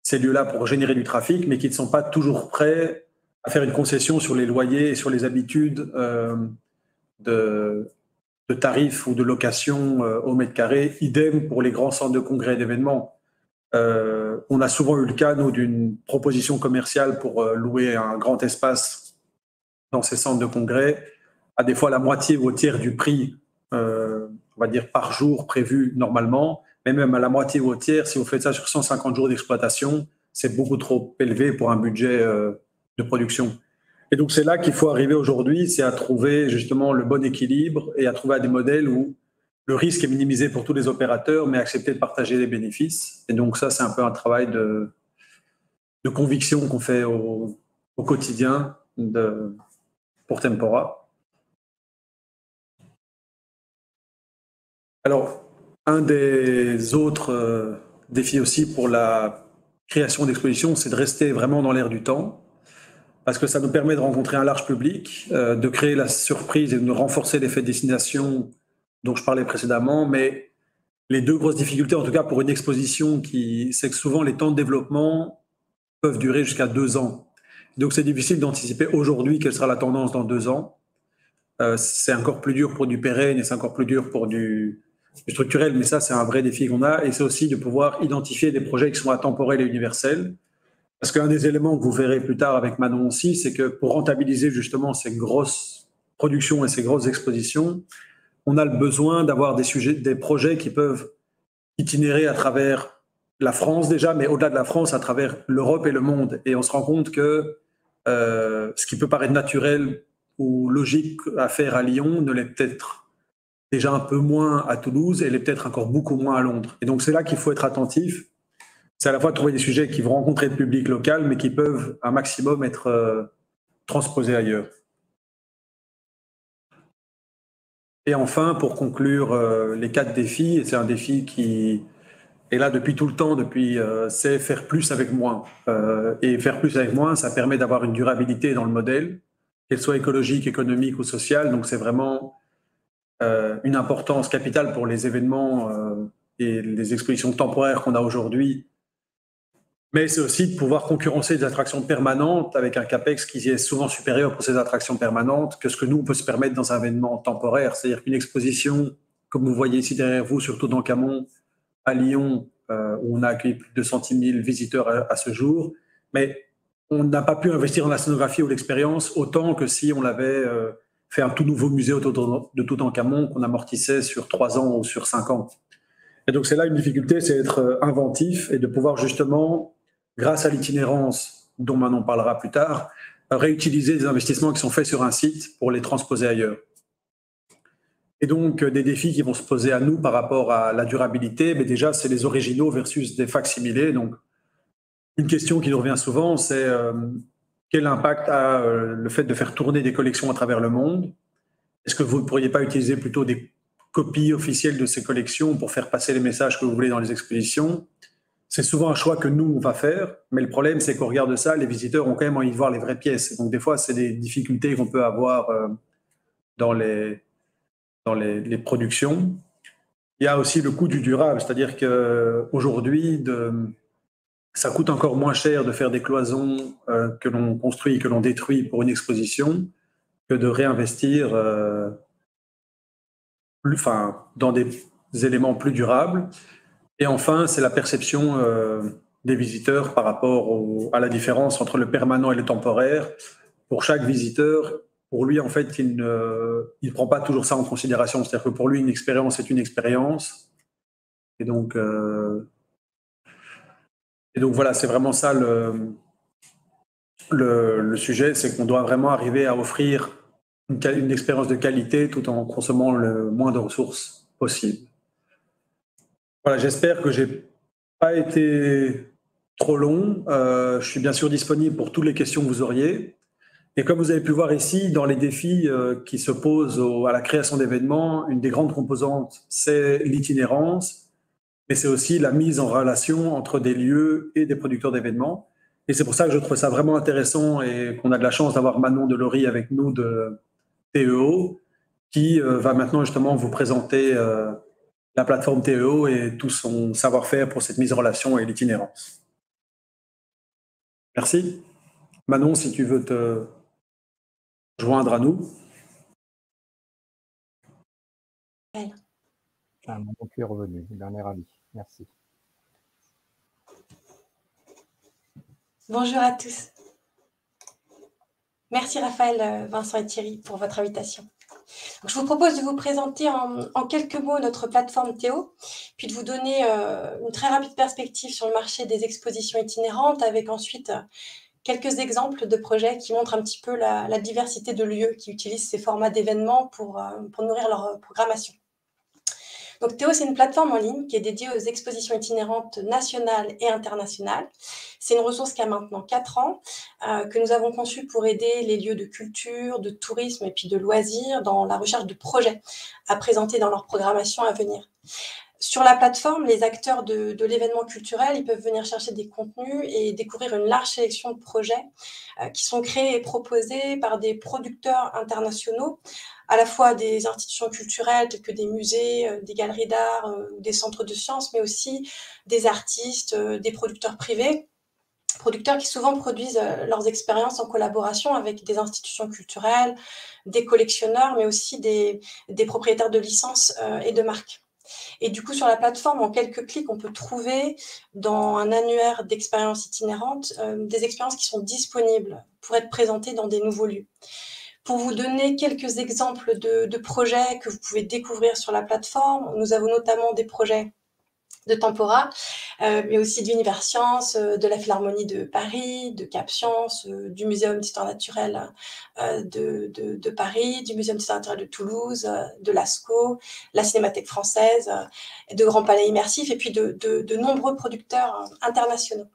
ces lieux-là pour générer du trafic, mais qui ne sont pas toujours prêts à faire une concession sur les loyers et sur les habitudes de tarifs ou de location au mètre carré. Idem pour les grands centres de congrès et d'événements. On a souvent eu le cas, nous, d'une proposition commerciale pour louer un grand espace dans ces centres de congrès, à des fois la moitié ou au tiers du prix, on va dire par jour prévu normalement, mais même à la moitié ou au tiers, si vous faites ça sur 150 jours d'exploitation, c'est beaucoup trop élevé pour un budget de production. Et donc c'est là qu'il faut arriver aujourd'hui, c'est à trouver justement le bon équilibre et à trouver des modèles où le risque est minimisé pour tous les opérateurs, mais accepter de partager les bénéfices. Et donc ça, c'est un peu un travail de conviction qu'on fait au quotidien pour Tempora. Alors, un des autres défis aussi pour la création d'expositions, c'est de rester vraiment dans l'air du temps, parce que ça nous permet de rencontrer un large public, de créer la surprise et de renforcer l'effet de destination dont je parlais précédemment. Mais les deux grosses difficultés, en tout cas pour une exposition, c'est que souvent les temps de développement peuvent durer jusqu'à 2 ans. Donc c'est difficile d'anticiper aujourd'hui quelle sera la tendance dans 2 ans. C'est encore plus dur pour du pérenne et c'est encore plus dur pour du structurel, mais ça c'est un vrai défi qu'on a. Et c'est aussi de pouvoir identifier des projets qui sont atemporels et universels. Parce qu'un des éléments que vous verrez plus tard avec Manon aussi, c'est que pour rentabiliser justement ces grosses productions et ces grosses expositions, on a le besoin d'avoir des projets qui peuvent itinérer à travers la France déjà, mais au-delà de la France, à travers l'Europe et le monde. Et on se rend compte que ce qui peut paraître naturel ou logique à faire à Lyon ne l'est peut-être déjà un peu moins à Toulouse et l'est peut-être encore beaucoup moins à Londres. Et donc c'est là qu'il faut être attentif. C'est à la fois trouver des sujets qui vont rencontrer le public local, mais qui peuvent un maximum être transposés ailleurs. Et enfin, pour conclure les 4 défis, et c'est un défi qui est là depuis tout le temps, c'est faire plus avec moins. Et faire plus avec moins, ça permet d'avoir une durabilité dans le modèle, qu'elle soit écologique, économique ou sociale. Donc c'est vraiment une importance capitale pour les événements et les expositions temporaires qu'on a aujourd'hui. Mais c'est aussi de pouvoir concurrencer des attractions permanentes avec un CAPEX qui est souvent supérieur pour ces attractions permanentes que ce que nous, on peut se permettre dans un événement temporaire. C'est-à-dire qu'une exposition, comme vous voyez ici derrière vous, surtout dans Camon, à Lyon, où on a accueilli plus de 210 000 visiteurs à ce jour, mais on n'a pas pu investir dans la scénographie ou l'expérience autant que si on l'avait fait un tout nouveau musée autour de Toutankhamon qu'on amortissait sur 3 ans ou sur 5 ans. Et donc c'est là une difficulté, c'est d'être inventif et de pouvoir justement, grâce à l'itinérance, dont Manon parlera plus tard, réutiliser des investissements qui sont faits sur un site pour les transposer ailleurs. Et donc, des défis qui vont se poser à nous par rapport à la durabilité, mais déjà, c'est les originaux versus des facsimilés. Donc, une question qui nous revient souvent, c'est quel impact a le fait de faire tourner des collections à travers le monde? Est-ce que vous ne pourriez pas utiliser plutôt des copies officielles de ces collections pour faire passer les messages que vous voulez dans les expositions? c'est souvent un choix que nous, on va faire, mais le problème, c'est qu'au regard de ça, les visiteurs ont quand même envie de voir les vraies pièces. Et donc, des fois, c'est des difficultés qu'on peut avoir dans les productions. Il y a aussi le coût du durable, c'est-à-dire qu'aujourd'hui, ça coûte encore moins cher de faire des cloisons que l'on construit, que l'on détruit pour une exposition, que de réinvestir dans des éléments plus durables. Et enfin, c'est la perception des visiteurs par rapport à la différence entre le permanent et le temporaire. Pour chaque visiteur, pour lui, en fait, il ne prend pas toujours ça en considération. C'est-à-dire que pour lui, une expérience est une expérience. Et donc voilà, c'est vraiment ça le sujet, c'est qu'on doit vraiment arriver à offrir une expérience de qualité tout en consommant le moins de ressources possible. Voilà, j'espère que j'ai pas été trop long. Je suis bien sûr disponible pour toutes les questions que vous auriez. Et comme vous avez pu voir ici, dans les défis qui se posent à la création d'événements, une des grandes composantes, c'est l'itinérance, mais c'est aussi la mise en relation entre des lieux et des producteurs d'événements. Et c'est pour ça que je trouve ça vraiment intéressant et qu'on a de la chance d'avoir Manon Delory avec nous de TEO, qui va maintenant justement vous présenter la plateforme TEO et tout son savoir-faire pour cette mise en relation et l'itinérance. Merci. Manon, si tu veux te joindre à nous. Manon, tu es revenu, on est ravi. Merci. Bonjour à tous. Merci Raphaël, Vincent et Thierry pour votre invitation. Donc, je vous propose de vous présenter en quelques mots notre plateforme Théo, puis de vous donner une très rapide perspective sur le marché des expositions itinérantes, avec ensuite quelques exemples de projets qui montrent un petit peu la diversité de lieux qui utilisent ces formats d'événements pour nourrir leur programmation. Donc Théo, c'est une plateforme en ligne qui est dédiée aux expositions itinérantes nationales et internationales. C'est une ressource qui a maintenant 4 ans, que nous avons conçue pour aider les lieux de culture, de tourisme et puis de loisirs dans la recherche de projets à présenter dans leur programmation à venir. Sur la plateforme, les acteurs de l'événement culturel, ils peuvent venir chercher des contenus et découvrir une large sélection de projets qui sont créés et proposés par des producteurs internationaux, à la fois des institutions culturelles telles que des musées, des galeries d'art ou des centres de sciences, mais aussi des artistes, des producteurs privés, producteurs qui souvent produisent leurs expériences en collaboration avec des institutions culturelles, des collectionneurs, mais aussi des propriétaires de licences et de marques. Et du coup, sur la plateforme, en quelques clics, on peut trouver dans un annuaire d'expériences itinérantes des expériences qui sont disponibles pour être présentées dans des nouveaux lieux. Pour vous donner quelques exemples de projets que vous pouvez découvrir sur la plateforme, nous avons notamment des projets de Tempora, mais aussi de l'Univers Science, de la Philharmonie de Paris, de Cap Science, du Muséum d'Histoire Naturelle de Paris, du Muséum d'Histoire Naturelle de Toulouse, de l'ASCO, la Cinémathèque française, de Grand Palais Immersif, et puis de nombreux producteurs internationaux.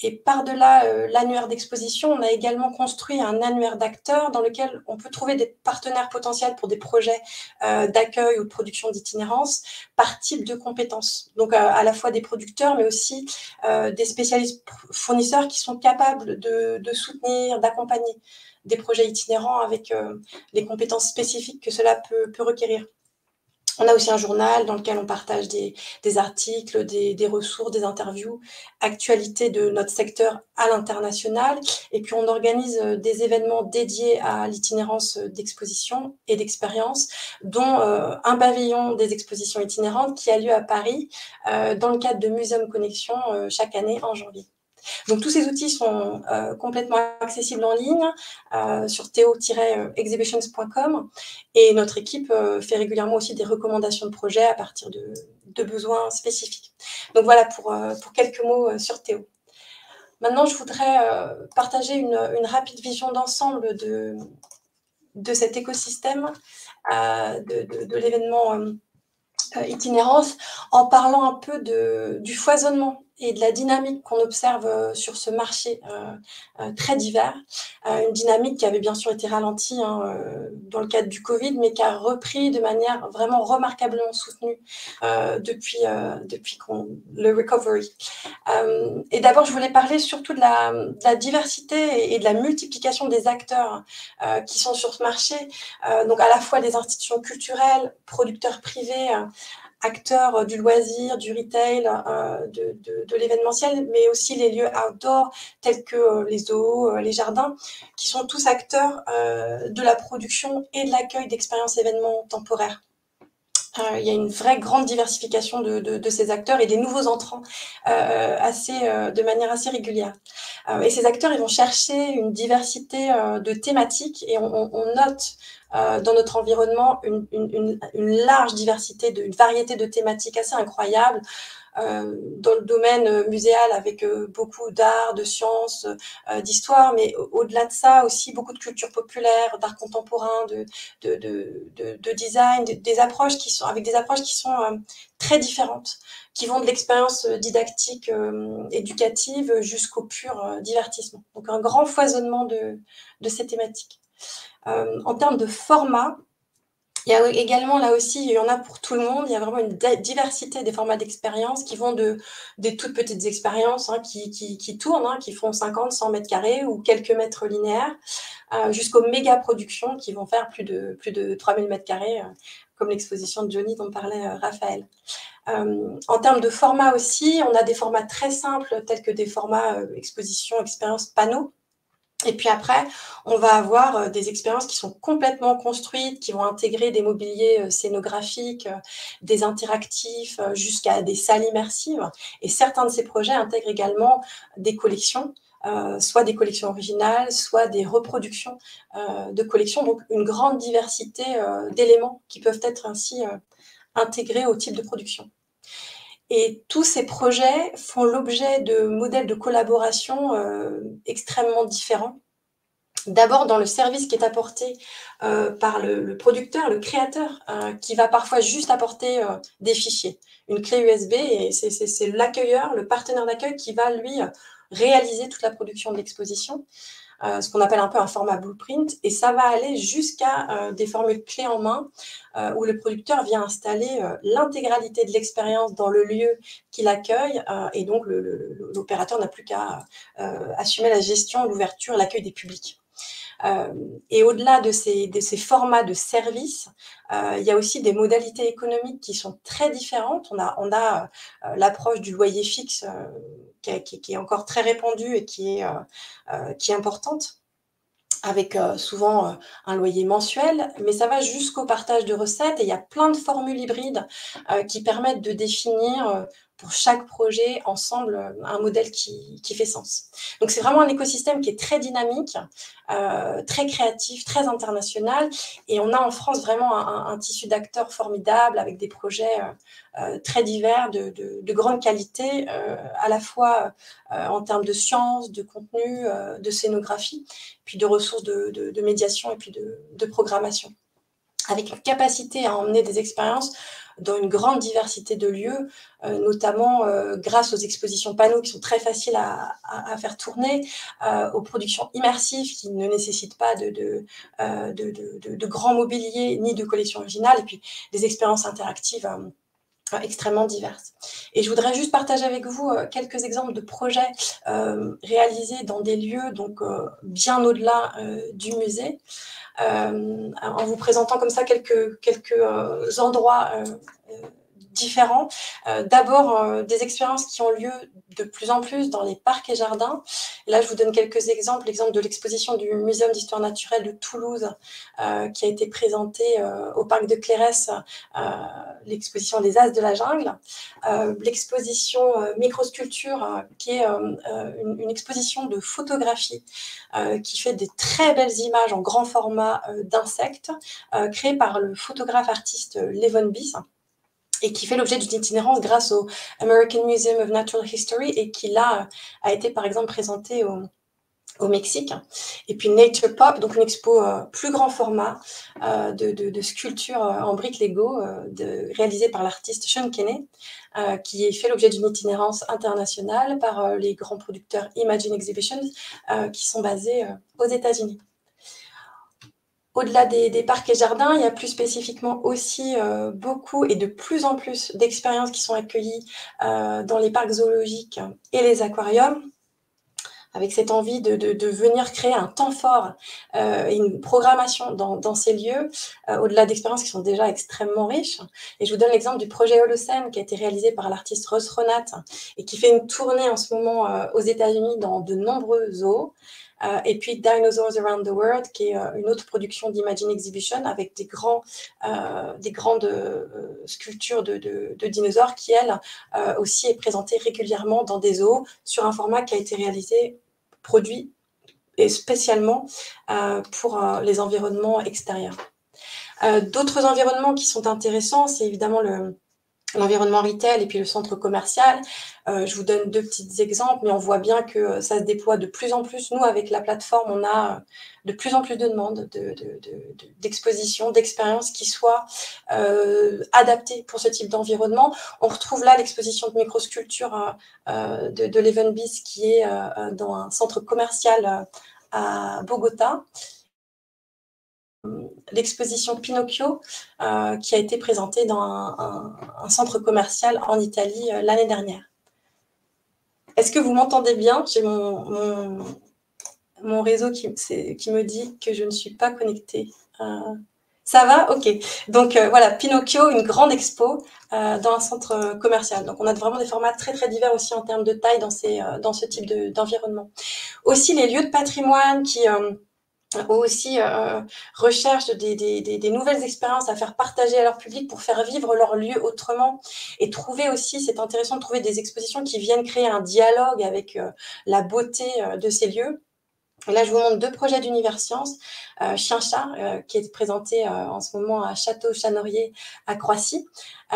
Et par-delà l'annuaire d'exposition, on a également construit un annuaire d'acteurs dans lequel on peut trouver des partenaires potentiels pour des projets d'accueil ou de production d'itinérance par type de compétences. Donc à la fois des producteurs, mais aussi des spécialistes fournisseurs qui sont capables de soutenir, d'accompagner des projets itinérants avec les compétences spécifiques que cela peut requérir. On a aussi un journal dans lequel on partage des articles, des ressources, des interviews, actualités de notre secteur à l'international. Et puis, on organise des événements dédiés à l'itinérance d'exposition et d'expérience, dont un pavillon des expositions itinérantes qui a lieu à Paris dans le cadre de Museum Connexion chaque année en janvier. Donc, tous ces outils sont complètement accessibles en ligne sur theo-exhibitions.com et notre équipe fait régulièrement aussi des recommandations de projets à partir de besoins spécifiques. Donc, voilà pour quelques mots sur Théo. Maintenant, je voudrais partager une rapide vision d'ensemble de cet écosystème de l'événement itinérance en parlant un peu du foisonnement et de la dynamique qu'on observe sur ce marché très divers. Une dynamique qui avait bien sûr été ralentie dans le cadre du Covid, mais qui a repris de manière vraiment remarquablement soutenue depuis le recovery. Et d'abord, je voulais parler surtout de la diversité et de la multiplication des acteurs qui sont sur ce marché, donc à la fois des institutions culturelles, producteurs privés, acteurs du loisir, du retail, de l'événementiel, mais aussi les lieux outdoor tels que les zoos, les jardins, qui sont tous acteurs de la production et de l'accueil d'expériences événements temporaires. Il y a une vraie grande diversification de ces acteurs et des nouveaux entrants de manière assez régulière. Et ces acteurs, ils vont chercher une diversité de thématiques et on note dans notre environnement une large diversité, une variété de thématiques assez incroyable. Dans le domaine muséal avec beaucoup d'art, de sciences, d'histoire, mais au-delà de ça aussi beaucoup de culture populaire, d'art contemporain, de design, des approches qui sont très différentes, qui vont de l'expérience didactique, éducative jusqu'au pur divertissement. Donc un grand foisonnement de ces thématiques. En termes de format, il y a également, là aussi, il y en a pour tout le monde. Il y a vraiment une diversité des formats d'expérience qui vont des toutes petites expériences qui tournent, qui font 50, 100 mètres carrés ou quelques mètres linéaires, jusqu'aux méga productions qui vont faire plus de 3000 mètres carrés, comme l'exposition de Johnny dont parlait Raphaël. En termes de format aussi, on a des formats très simples tels que des formats exposition, expérience, panneaux. Et puis après, on va avoir des expériences qui sont complètement construites, qui vont intégrer des mobiliers scénographiques, des interactifs, jusqu'à des salles immersives. Et certains de ces projets intègrent également des collections, soit des collections originales, soit des reproductions de collections. Donc une grande diversité d'éléments qui peuvent être ainsi intégrés au type de production. Et tous ces projets font l'objet de modèles de collaboration extrêmement différents. D'abord dans le service qui est apporté par le producteur, le créateur, qui va parfois juste apporter des fichiers, une clé USB, et c'est l'accueilleur, le partenaire d'accueil qui va lui réaliser toute la production de l'exposition. Ce qu'on appelle un peu un format blueprint, et ça va aller jusqu'à des formules clés en main où le producteur vient installer l'intégralité de l'expérience dans le lieu qu'il accueille, et donc l'opérateur n'a plus qu'à assumer la gestion, l'ouverture, l'accueil des publics. Et au-delà de ces formats de services, il y a aussi des modalités économiques qui sont très différentes. On a l'approche du loyer fixe qui est encore très répandue et qui est importante, avec souvent un loyer mensuel, mais ça va jusqu'au partage de recettes, et il y a plein de formules hybrides qui permettent de définir pour chaque projet ensemble un modèle qui fait sens. Donc c'est vraiment un écosystème qui est très dynamique, très créatif, très international, et on a en France vraiment un tissu d'acteurs formidable avec des projets très divers, de grande qualité, à la fois en termes de sciences, de contenu, de scénographie, puis de ressources de médiation et puis de programmation, avec une capacité à emmener des expériences dans une grande diversité de lieux, notamment grâce aux expositions panneaux qui sont très faciles à faire tourner, aux productions immersives qui ne nécessitent pas de grands mobiliers ni de collections originales, et puis des expériences interactives extrêmement diverses. Et je voudrais juste partager avec vous quelques exemples de projets réalisés dans des lieux donc bien au-delà du musée, en vous présentant comme ça quelques endroits différents. D'abord, des expériences qui ont lieu de plus en plus dans les parcs et jardins. Là, je vous donne quelques exemples. L'exemple de l'exposition du Muséum d'histoire naturelle de Toulouse, qui a été présentée au parc de Clérès, l'exposition des As de la jungle. L'exposition Microsculpture, qui est une exposition de photographie qui fait des très belles images en grand format d'insectes, créée par le photographe artiste Levon Biss, et qui fait l'objet d'une itinérance grâce au American Museum of Natural History, et qui là a été par exemple présenté au Mexique. Et puis Nature Pop, donc une expo plus grand format de sculptures en briques Lego réalisée par l'artiste Sean Kenney, qui fait l'objet d'une itinérance internationale par les grands producteurs Imagine Exhibitions qui sont basés aux États-Unis. Au-delà des parcs et jardins, il y a plus spécifiquement aussi beaucoup et de plus en plus d'expériences qui sont accueillies dans les parcs zoologiques et les aquariums, avec cette envie de venir créer un temps fort et une programmation dans ces lieux, au-delà d'expériences qui sont déjà extrêmement riches. Et je vous donne l'exemple du projet Holocene qui a été réalisé par l'artiste Ross Ronat et qui fait une tournée en ce moment aux États-Unis dans de nombreux zoos. Et puis Dinosaurs Around the World, qui est une autre production d'Imagine Exhibition avec des grandes sculptures de dinosaures qui, elle, aussi est présentée régulièrement dans des zoos sur un format qui a été produit et spécialement pour les environnements extérieurs. D'autres environnements qui sont intéressants, c'est évidemment l'environnement retail et puis le centre commercial. Je vous donne 2 petits exemples, mais on voit bien que ça se déploie de plus en plus. Nous, avec la plateforme, on a de plus en plus de demandes d'expositions, d'expériences qui soient adaptées pour ce type d'environnement. On retrouve là l'exposition de microsculpture de Levenbiz qui est dans un centre commercial à Bogota. L'exposition Pinocchio qui a été présentée dans un centre commercial en Italie l'année dernière. Est-ce que vous m'entendez bien? J'ai mon réseau qui me dit que je ne suis pas connectée. Ça va? Ok. Donc voilà, Pinocchio, une grande expo dans un centre commercial. Donc on a vraiment des formats très très divers aussi en termes de taille dans ce type d'environnement. Aussi les lieux de patrimoine qui aussi recherche des nouvelles expériences à faire partager à leur public pour faire vivre leur lieu autrement et trouver aussi, c'est intéressant de trouver des expositions qui viennent créer un dialogue avec la beauté de ces lieux. Et là, je vous montre 2 projets d'univers sciences, Chien-Chat, qui est présenté en ce moment à Château-Chanorier à Croissy,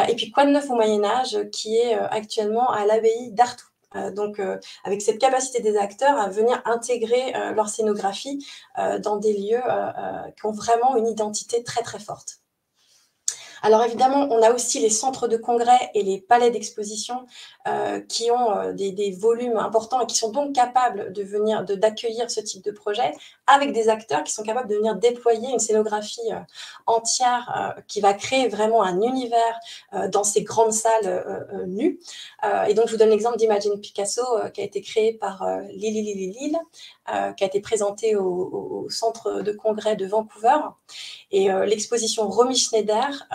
et puis Quoi de neuf au Moyen-Âge, qui est actuellement à l'abbaye d'Artoux. Donc, avec cette capacité des acteurs à venir intégrer leur scénographie dans des lieux qui ont vraiment une identité très, très forte. Alors évidemment, on a aussi les centres de congrès et les palais d'exposition qui ont des volumes importants et qui sont donc capables d'accueillir ce type de projet avec des acteurs qui sont capables de venir déployer une scénographie entière qui va créer vraiment un univers dans ces grandes salles nues. Et donc, je vous donne l'exemple d'Imagine Picasso qui a été créé par Lille, qui a été présenté au centre de congrès de Vancouver. Et l'exposition Romy Schneider,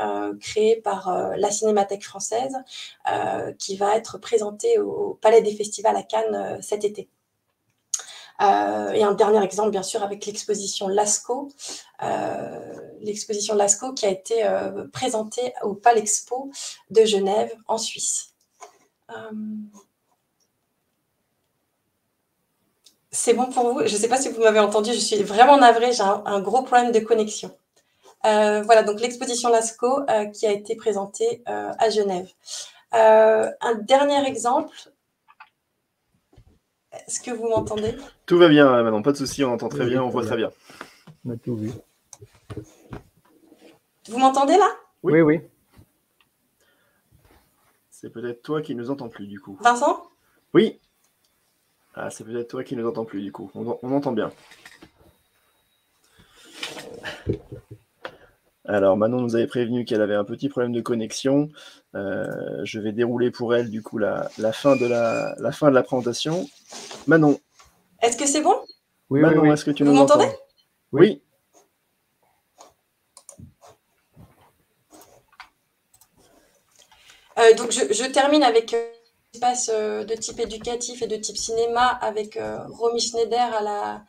créée par la Cinémathèque française, qui va être présentée au Palais des Festivals à Cannes cet été. Et un dernier exemple, bien sûr, avec l'exposition Lascaux. L'exposition Lascaux qui a été présentée au Palexpo de Genève, en Suisse. C'est bon pour vous? Je ne sais pas si vous m'avez entendu, je suis vraiment navrée, j'ai un gros problème de connexion. Voilà, donc l'exposition Lascaux qui a été présentée à Genève. Un dernier exemple. Est-ce que vous m'entendez? Tout va bien, Manon, pas de souci, on entend très bien, on voit très bien. On a tout vu. Vous m'entendez là? Oui, oui. C'est peut-être toi qui nous entends plus, du coup. Vincent? Oui. Ah, c'est peut-être toi qui nous entends plus, du coup. On entend bien. Alors, Manon nous avait prévenu qu'elle avait un petit problème de connexion. Je vais dérouler pour elle, du coup, la fin de la présentation. Manon. Est-ce que c'est bon? Oui, Manon, oui, oui. est-ce que tu Vous nous entends? m'entendez? Oui. Donc, je termine avec l'espace de type éducatif et de type cinéma avec Romy Schneider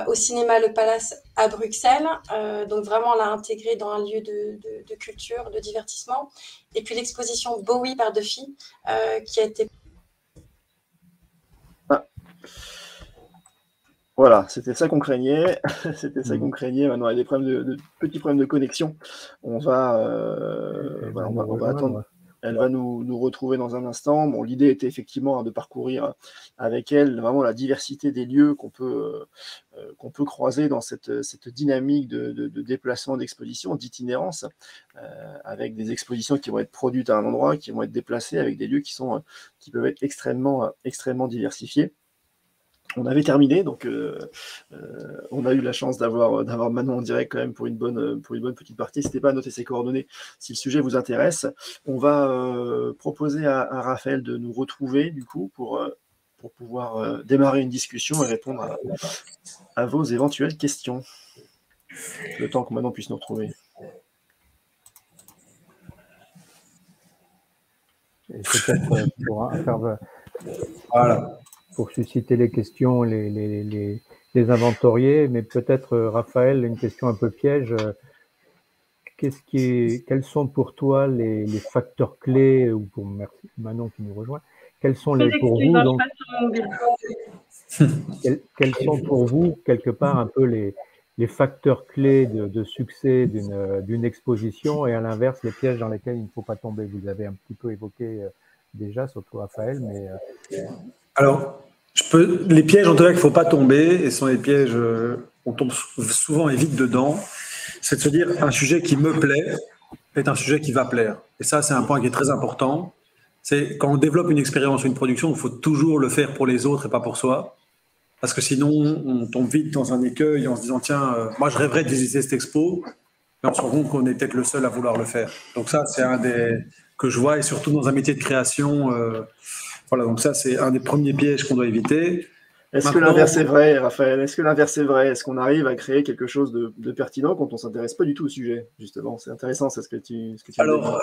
au cinéma Le Palace à Bruxelles. Donc, vraiment, on l'a intégré dans un lieu de culture, de divertissement. Et puis, l'exposition Bowie par Duffy qui a été... Voilà, c'était ça qu'on craignait. C'était ça qu'on craignait. Maintenant, il y a des petits problèmes de connexion. On va attendre. Elle va nous retrouver dans un instant. Bon, l'idée était effectivement de parcourir avec elle vraiment la diversité des lieux qu'on peut croiser dans cette dynamique de déplacement, d'exposition, d'itinérance, avec des expositions qui vont être produites à un endroit, qui vont être déplacées avec des lieux qui peuvent être extrêmement diversifiés. On avait terminé, donc on a eu la chance d'avoir Manon en direct quand même pour une bonne petite partie. N'hésitez pas à noter ses coordonnées si le sujet vous intéresse. On va proposer à Raphaël de nous retrouver du coup pour pouvoir démarrer une discussion et répondre à vos éventuelles questions. Le temps que Manon puisse nous retrouver. Et peut-être pour faire... Voilà. Pour susciter les questions, les inventorier, mais peut-être, Raphaël, une question un peu piège. Quels sont pour toi les facteurs clés, ou pour Manon qui nous rejoint, quels sont pour vous, donc, quels sont pour vous, quelque part, un peu les facteurs clés de succès d'une exposition, et à l'inverse, les pièges dans lesquels il ne faut pas tomber? Vous avez un petit peu évoqué déjà, surtout Raphaël, mais... Alors, les pièges en tout cas qu'il ne faut pas tomber, et ce sont les pièges, on tombe souvent et vite dedans, c'est de se dire un sujet qui me plaît est un sujet qui va plaire. Et ça, c'est un point qui est très important. C'est quand on développe une expérience ou une production, il faut toujours le faire pour les autres et pas pour soi. Parce que sinon, on tombe vite dans un écueil en se disant tiens, moi je rêverais de visiter cette expo, mais on se rend compte qu'on est peut-être le seul à vouloir le faire. Donc ça, c'est un des que je vois, et surtout dans un métier de création. Voilà, donc ça, c'est un des premiers pièges qu'on doit éviter. Est-ce que l'inverse est vrai, Raphaël? Est-ce que l'inverse est vrai? Est-ce qu'on arrive à créer quelque chose de pertinent quand on ne s'intéresse pas du tout au sujet, justement? C'est intéressant, c'est ce que tu Alors,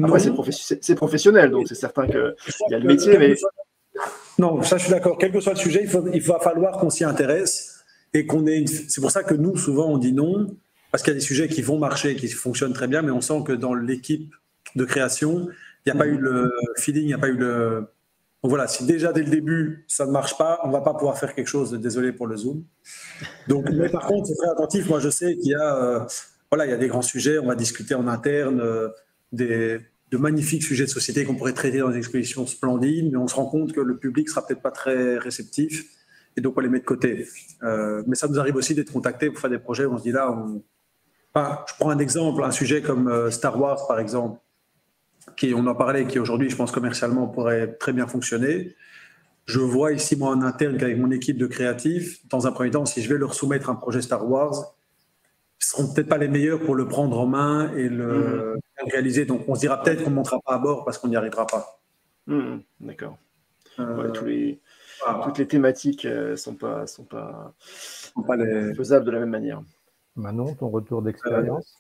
après, c'est professionnel, donc c'est certain qu'il y a le métier, mais... Non, ça, je suis d'accord. Quel que soit le sujet, il va falloir qu'on s'y intéresse et qu'on ait c'est pour ça que nous, souvent, on dit non, parce qu'il y a des sujets qui vont marcher, qui fonctionnent très bien, mais on sent que dans l'équipe de création, il n'y a pas eu le feeling, il n'y a pas eu le... Donc voilà, si déjà dès le début, ça ne marche pas, on ne va pas pouvoir faire quelque chose, désolé pour le Zoom. Donc, mais par contre, c'est très attentif. Moi, je sais qu'il y a, il y a des grands sujets, on va discuter en interne, de magnifiques sujets de société qu'on pourrait traiter dans des expositions splendides, mais on se rend compte que le public ne sera peut-être pas très réceptif, et donc on les met de côté. Mais ça nous arrive aussi d'être contactés pour faire des projets où on se dit là, je prends un exemple, un sujet comme Star Wars, par exemple, on en parlait, qui aujourd'hui, je pense, commercialement, pourrait très bien fonctionner. Je vois ici, moi, en interne, qu'avec mon équipe de créatifs, dans un premier temps, si je vais leur soumettre un projet Star Wars, ils ne seront peut-être pas les meilleurs pour le prendre en main et le réaliser. Donc, on se dira peut-être qu'on ne montera pas à bord parce qu'on n'y arrivera pas. D'accord. Toutes les thématiques ne sont pas faisables de la même manière. Manon, ton retour d'expérience?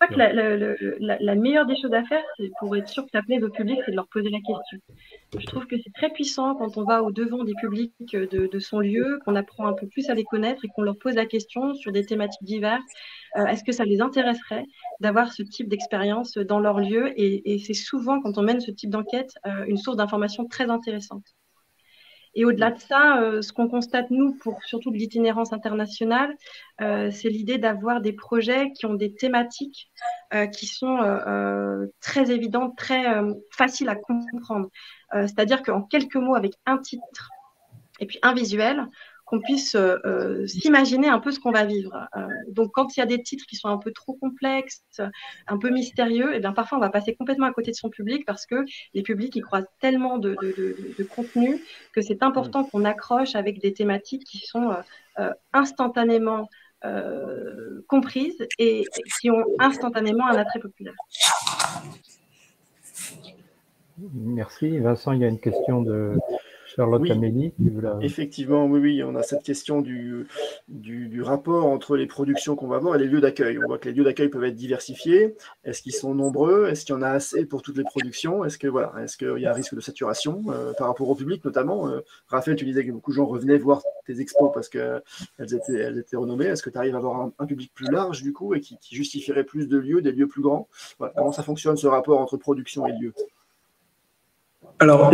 Je crois que la meilleure des choses à faire, c'est pour être sûr que ça plaise au public, c'est de leur poser la question. Je trouve que c'est très puissant quand on va au-devant des publics de son lieu, qu'on apprend un peu plus à les connaître et qu'on leur pose la question sur des thématiques diverses. Est-ce que ça les intéresserait d'avoir ce type d'expérience dans leur lieu? Et c'est souvent, quand on mène ce type d'enquête, une source d'information très intéressante. Et au-delà de ça, ce qu'on constate, nous, pour surtout de l'itinérance internationale, c'est l'idée d'avoir des projets qui ont des thématiques qui sont très évidentes, très faciles à comprendre. C'est-à-dire qu'en quelques mots, avec un titre et puis un visuel, qu'on puisse s'imaginer un peu ce qu'on va vivre. Donc, quand il y a des titres qui sont un peu trop complexes, un peu mystérieux, et bien parfois, on va passer complètement à côté de son public parce que les publics, ils croisent tellement de contenu que c'est important qu'on accroche avec des thématiques qui sont instantanément comprises et qui ont instantanément un attrait populaire. Merci. Vincent, il y a une question de Charlotte Amélie. Effectivement, oui, on a cette question du rapport entre les productions qu'on va avoir et les lieux d'accueil. On voit que les lieux d'accueil peuvent être diversifiés. Est-ce qu'ils sont nombreux? Est-ce qu'il y en a assez pour toutes les productions? Est-ce qu'il y a un risque de saturation par rapport au public notamment? Raphaël, tu disais que beaucoup de gens revenaient voir tes expos parce qu'elles étaient renommées. Est-ce que tu arrives à avoir un public plus large du coup et qui justifierait plus de lieux, des lieux plus grands? Comment ça fonctionne ce rapport entre production et lieu? Alors,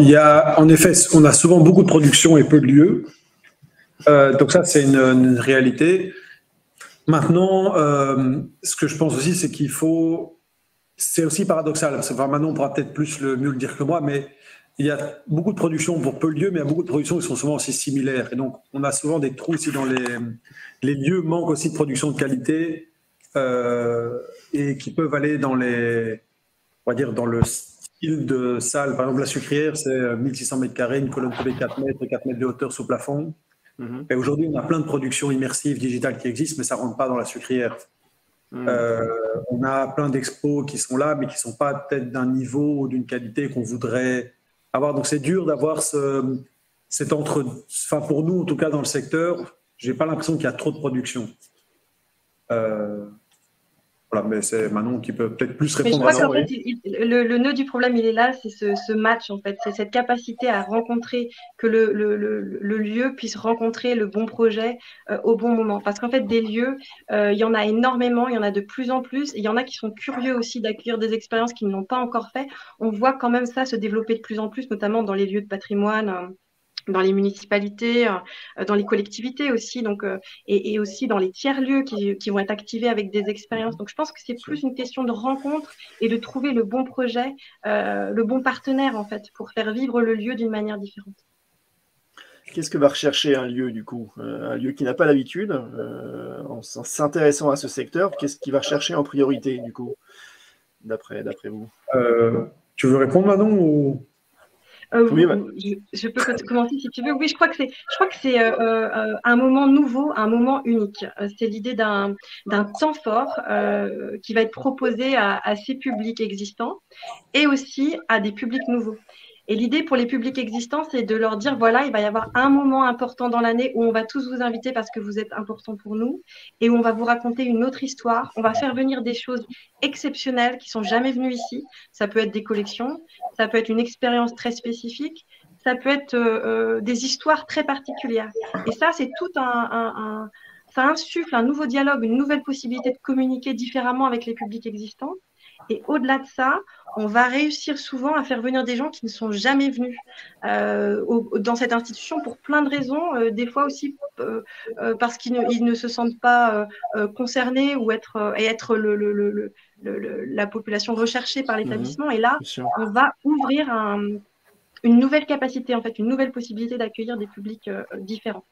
en effet, on a souvent beaucoup de productions et peu de lieux. Donc ça, c'est une réalité. Maintenant, ce que je pense aussi, c'est qu'il faut c'est aussi paradoxal. Enfin, Manon pourra peut-être mieux le dire que moi, mais il y a beaucoup de productions pour peu de lieux, mais il y a beaucoup de productions qui sont souvent aussi similaires. Et donc, on a souvent des trous aussi dans les lieux, manquent aussi de production de qualité et qui peuvent aller dans on va dire, dans le style de salle. Par exemple, la sucrière, c'est 1600 mètres carrés, une colonne tous les 4 mètres et 4 mètres de hauteur sous plafond. Et aujourd'hui, on a plein de productions immersives digitales qui existent, mais ça ne rentre pas dans la sucrière. On a plein d'expos qui sont là, mais qui ne sont pas peut-être d'un niveau ou d'une qualité qu'on voudrait avoir. Donc, c'est dur d'avoir cet enfin, pour nous, en tout cas, dans le secteur, je n'ai pas l'impression qu'il y a trop de production. Voilà, mais c'est Manon qui peut peut-être plus répondre à ça. Mais je crois qu'en fait, le nœud du problème, il est là, c'est ce match, en fait. C'est cette capacité à rencontrer, que le lieu puisse rencontrer le bon projet au bon moment. Parce qu'en fait, des lieux, il y en a énormément, il y en a de plus en plus. Et il y en a qui sont curieux aussi d'accueillir des expériences qu'ils n'ont pas encore fait. On voit quand même ça se développer de plus en plus, notamment dans les lieux de patrimoine, dans les municipalités, dans les collectivités aussi, donc, et aussi dans les tiers-lieux qui vont être activés avec des expériences. Donc, je pense que c'est plus une question de rencontre et de trouver le bon projet, le bon partenaire, en fait, pour faire vivre le lieu d'une manière différente. Qu'est-ce que va rechercher un lieu, du coup? Un lieu qui n'a pas l'habitude, en s'intéressant à ce secteur, qu'est-ce qu'il va rechercher en priorité, du coup, d'après vous? Tu veux répondre, Manon ou... Oui, je peux commencer si tu veux. Oui, je crois que c'est un moment nouveau, un moment unique. C'est l'idée d'un temps fort qui va être proposé à ces publics existants et aussi à des publics nouveaux. Et l'idée pour les publics existants, c'est de leur dire, voilà, il va y avoir un moment important dans l'année où on va tous vous inviter parce que vous êtes importants pour nous et où on va vous raconter une autre histoire. On va faire venir des choses exceptionnelles qui sont jamais venues ici. Ça peut être des collections, ça peut être une expérience très spécifique, ça peut être des histoires très particulières. Et ça, c'est tout ça insuffle un nouveau dialogue, une nouvelle possibilité de communiquer différemment avec les publics existants. Et au-delà de ça, on va réussir souvent à faire venir des gens qui ne sont jamais venus dans cette institution pour plein de raisons, des fois aussi parce qu'ils ne se sentent pas concernés ou être la population recherchée par l'établissement. Et là, on va ouvrir une nouvelle capacité, en fait, une nouvelle possibilité d'accueillir des publics différents.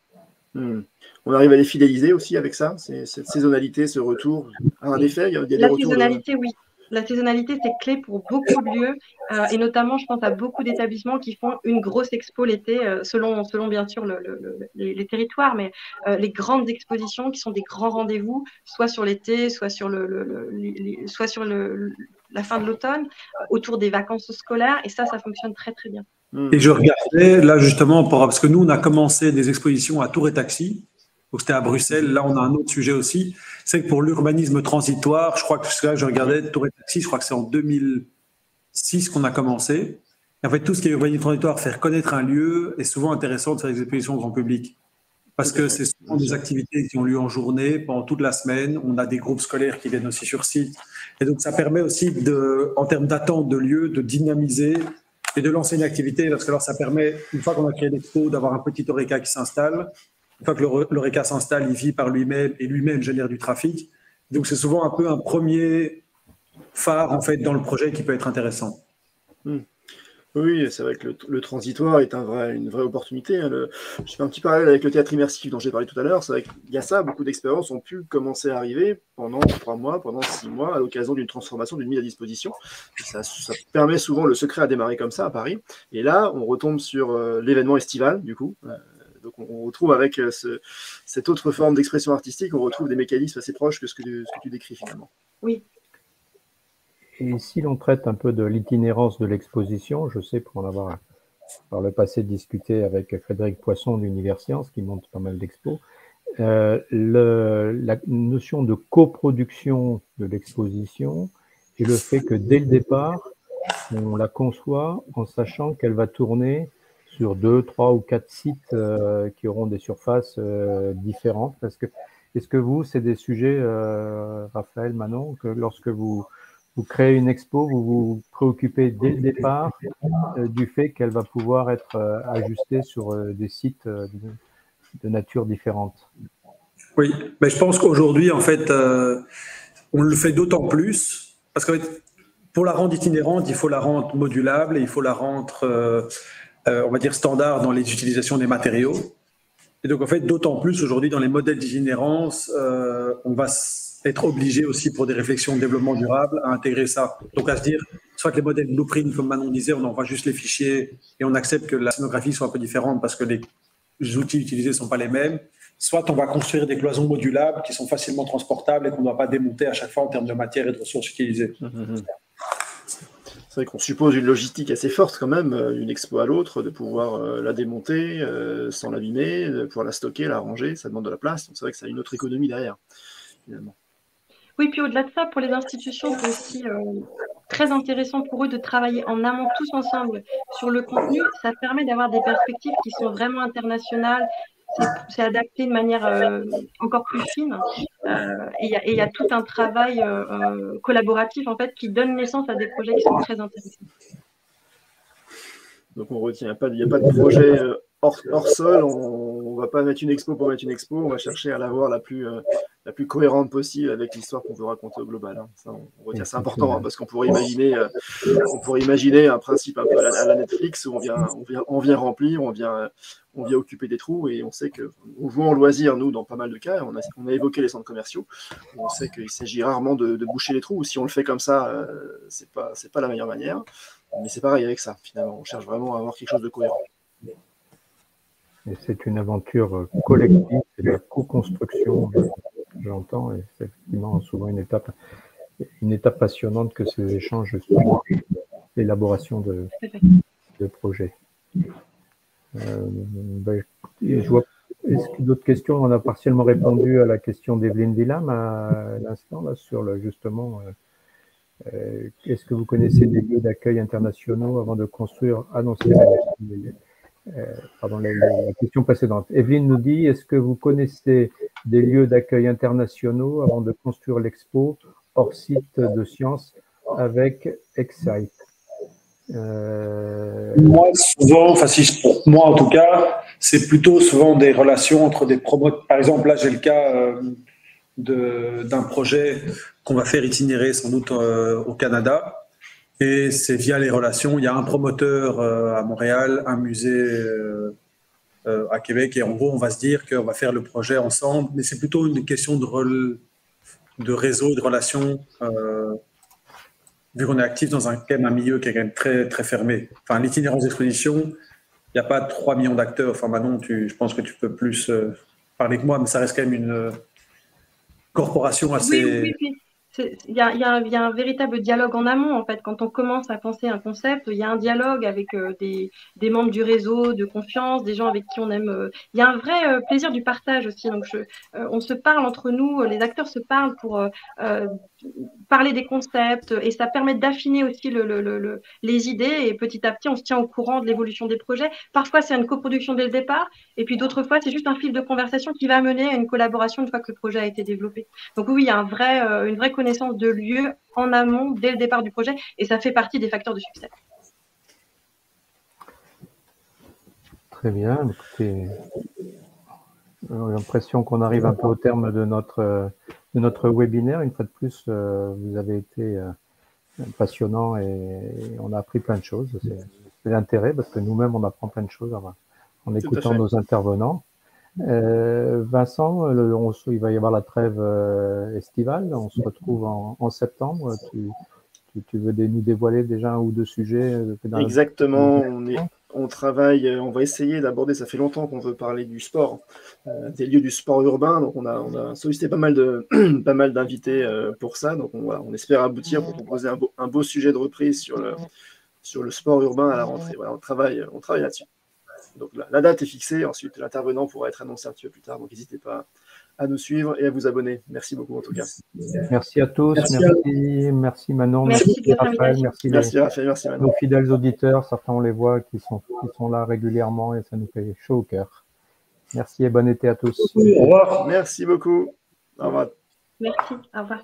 On arrive à les fidéliser aussi avec ça, cette saisonnalité, ce retour. En effet, il y a des retours. La saisonnalité, oui. La saisonnalité, c'est clé pour beaucoup de lieux et notamment, je pense à beaucoup d'établissements qui font une grosse expo l'été, selon bien sûr les territoires, mais les grandes expositions qui sont des grands rendez-vous, soit sur l'été, soit sur la fin de l'automne, autour des vacances scolaires, et ça fonctionne très très bien. Et je regardais là justement, parce que nous, on a commencé des expositions à Tour et Taxi. Donc, c'était à Bruxelles. Là, on a un autre sujet aussi. C'est que pour l'urbanisme transitoire, je crois que là, je regardais Tour et Taxi, je crois que c'est en 2006 qu'on a commencé. Et en fait, tout ce qui est urbanisme transitoire, faire connaître un lieu est souvent intéressant de faire des expositions au grand public. Parce que c'est souvent des activités qui ont lieu en journée, pendant toute la semaine. On a des groupes scolaires qui viennent aussi sur site. Et donc, ça permet aussi, en termes d'attente de lieu, de dynamiser et de lancer une activité. Parce que alors, ça permet, une fois qu'on a créé l'expo, d'avoir un petit Horeca qui s'installe. Une fois que l'Horeca s'installe, il vit par lui-même et lui-même génère du trafic. Donc, c'est souvent un peu un premier phare en fait, dans le projet qui peut être intéressant. Oui, c'est vrai que le transitoire est une vraie opportunité. Je fais un petit parallèle avec le théâtre immersif dont j'ai parlé tout à l'heure. C'est vrai qu'il y a ça, beaucoup d'expériences ont pu commencer à arriver pendant 3 mois, pendant 6 mois, à l'occasion d'une transformation, d'une mise à disposition. Et ça permet souvent, le secret à démarrer comme ça à Paris. Et là, on retombe sur l'événement estival, du coup. Donc, on retrouve avec cette autre forme d'expression artistique, on retrouve des mécanismes assez proches que ce que tu décris finalement. Oui. Et si l'on traite un peu de l'itinérance de l'exposition, je sais pour en avoir par le passé discuté avec Frédéric Poisson d'Universcience, qui monte pas mal d'expos, la notion de coproduction de l'exposition et le fait que dès le départ, on la conçoit en sachant qu'elle va tourner sur 2, 3 ou 4 sites qui auront des surfaces différentes. Est-ce que vous, c'est des sujets, Raphaël, Manon, que lorsque vous créez une expo, vous vous préoccupez dès le départ du fait qu'elle va pouvoir être ajustée sur des sites de nature différente? Oui, mais je pense qu'aujourd'hui, en fait, on le fait d'autant plus parce qu'en fait, pour la rendre itinérante, il faut la rendre modulable et il faut la rendre, on va dire, standard dans les utilisations des matériaux. Et donc, en fait, d'autant plus aujourd'hui, dans les modèles d'itinérance, on va être obligé aussi, pour des réflexions de développement durable, à intégrer ça. Donc, à se dire, soit que les modèles blueprint, comme Manon disait, on envoie juste les fichiers et on accepte que la scénographie soit un peu différente parce que les outils utilisés ne sont pas les mêmes. Soit on va construire des cloisons modulables qui sont facilement transportables et qu'on ne doit pas démonter à chaque fois en termes de matière et de ressources utilisées. C'est vrai qu'on suppose une logistique assez forte quand même, d'une expo à l'autre, de pouvoir la démonter sans l'abîmer, de pouvoir la stocker, la ranger, ça demande de la place. Donc c'est vrai que ça a une autre économie derrière, finalement. Oui, puis au-delà de ça, pour les institutions, c'est aussi très intéressant pour eux de travailler en amont tous ensemble sur le contenu. Ça permet d'avoir des perspectives qui sont vraiment internationales. C'est adapté de manière encore plus fine. Et il y a tout un travail collaboratif en fait qui donne naissance à des projets qui sont très intéressants. Donc on retient, il n'y a pas de projet hors sol, on ne va pas mettre une expo pour mettre une expo, on va chercher à l'avoir la plus cohérente possible avec l'histoire qu'on veut raconter au global. Hein. Ça, on retient, c'est important, hein, parce qu'on pourrait imaginer un principe un peu à la Netflix où on vient remplir, on vient occuper des trous, et on sait qu'on joue en loisir, nous, dans pas mal de cas, on a évoqué les centres commerciaux, on sait qu'il s'agit rarement de boucher les trous, ou si on le fait comme ça, c'est pas la meilleure manière. Mais c'est pareil avec ça, finalement. On cherche vraiment à avoir quelque chose de cohérent. Et c'est une aventure collective, c'est de la co-construction, j'entends, et c'est effectivement souvent une étape passionnante que ces échanges sur l'élaboration de projets. Je vois, est-ce que d'autres questions? On a partiellement répondu à la question d'Evelyne Dillam à l'instant, là, sur justement... est-ce que vous connaissez des lieux d'accueil internationaux avant de construire? Ah non, c'est la question précédente. Evelyne nous dit, est-ce que vous connaissez des lieux d'accueil internationaux avant de construire l'expo hors site de sciences avec Excite? Moi, souvent, pour moi en tout cas, c'est plutôt souvent des relations entre des promoteurs. Par exemple, là, j'ai le cas d'un projet qu'on va faire itinérer sans doute au Canada, et c'est via les relations. Il y a un promoteur à Montréal, un musée à Québec, et en gros on va se dire qu'on va faire le projet ensemble, mais c'est plutôt une question de réseau, de relations, vu qu'on est actif dans un milieu qui est quand même très, très fermé. Enfin, l'itinérance d'exposition, il n'y a pas 3 millions d'acteurs. Enfin, Manon, je pense que tu peux plus parler que moi, mais ça reste quand même une corporation assez... Oui. Il y a un véritable dialogue en amont, en fait. Quand on commence à penser un concept, il y a un dialogue avec des membres du réseau de confiance, des gens avec qui on aime. Il y a un vrai plaisir du partage aussi. Donc, on se parle entre nous, les acteurs se parlent pour parler des concepts, et ça permet d'affiner aussi les idées, et petit à petit, on se tient au courant de l'évolution des projets. Parfois, c'est une coproduction dès le départ, et puis d'autres fois, c'est juste un fil de conversation qui va mener à une collaboration une fois que le projet a été développé. Donc oui, il y a une vraie connaissance de lieu en amont dès le départ du projet, et ça fait partie des facteurs de succès. Très bien. Écoutez, j'ai l'impression qu'on arrive un peu au terme de notre webinaire. Une fois de plus, vous avez été passionnant et on a appris plein de choses. C'est l'intérêt, parce que nous-mêmes, on apprend plein de choses en écoutant nos intervenants. Vincent, il va y avoir la trêve estivale. On se retrouve en septembre. Tu veux nous dévoiler déjà un ou deux sujets? Exactement. On travaille, on va essayer d'aborder, ça fait longtemps qu'on veut parler du sport, des lieux du sport urbain. Donc on a sollicité pas mal d'invités pour ça. Donc on espère aboutir pour proposer un beau sujet de reprise sur le sport urbain à la rentrée. Voilà, on travaille là-dessus. Donc la date est fixée. Ensuite, l'intervenant pourra être annoncé un petit peu plus tard. Donc n'hésitez pas à nous suivre et à vous abonner. Merci beaucoup en tout cas. Merci à tous. Merci Manon. Merci Raphaël. Merci Raphaël. Merci Manon. Nos fidèles auditeurs, certains on les voit qui sont là régulièrement et ça nous fait chaud au cœur. Merci et bon été à tous. Au revoir. Merci beaucoup. Au revoir. Merci. Au revoir.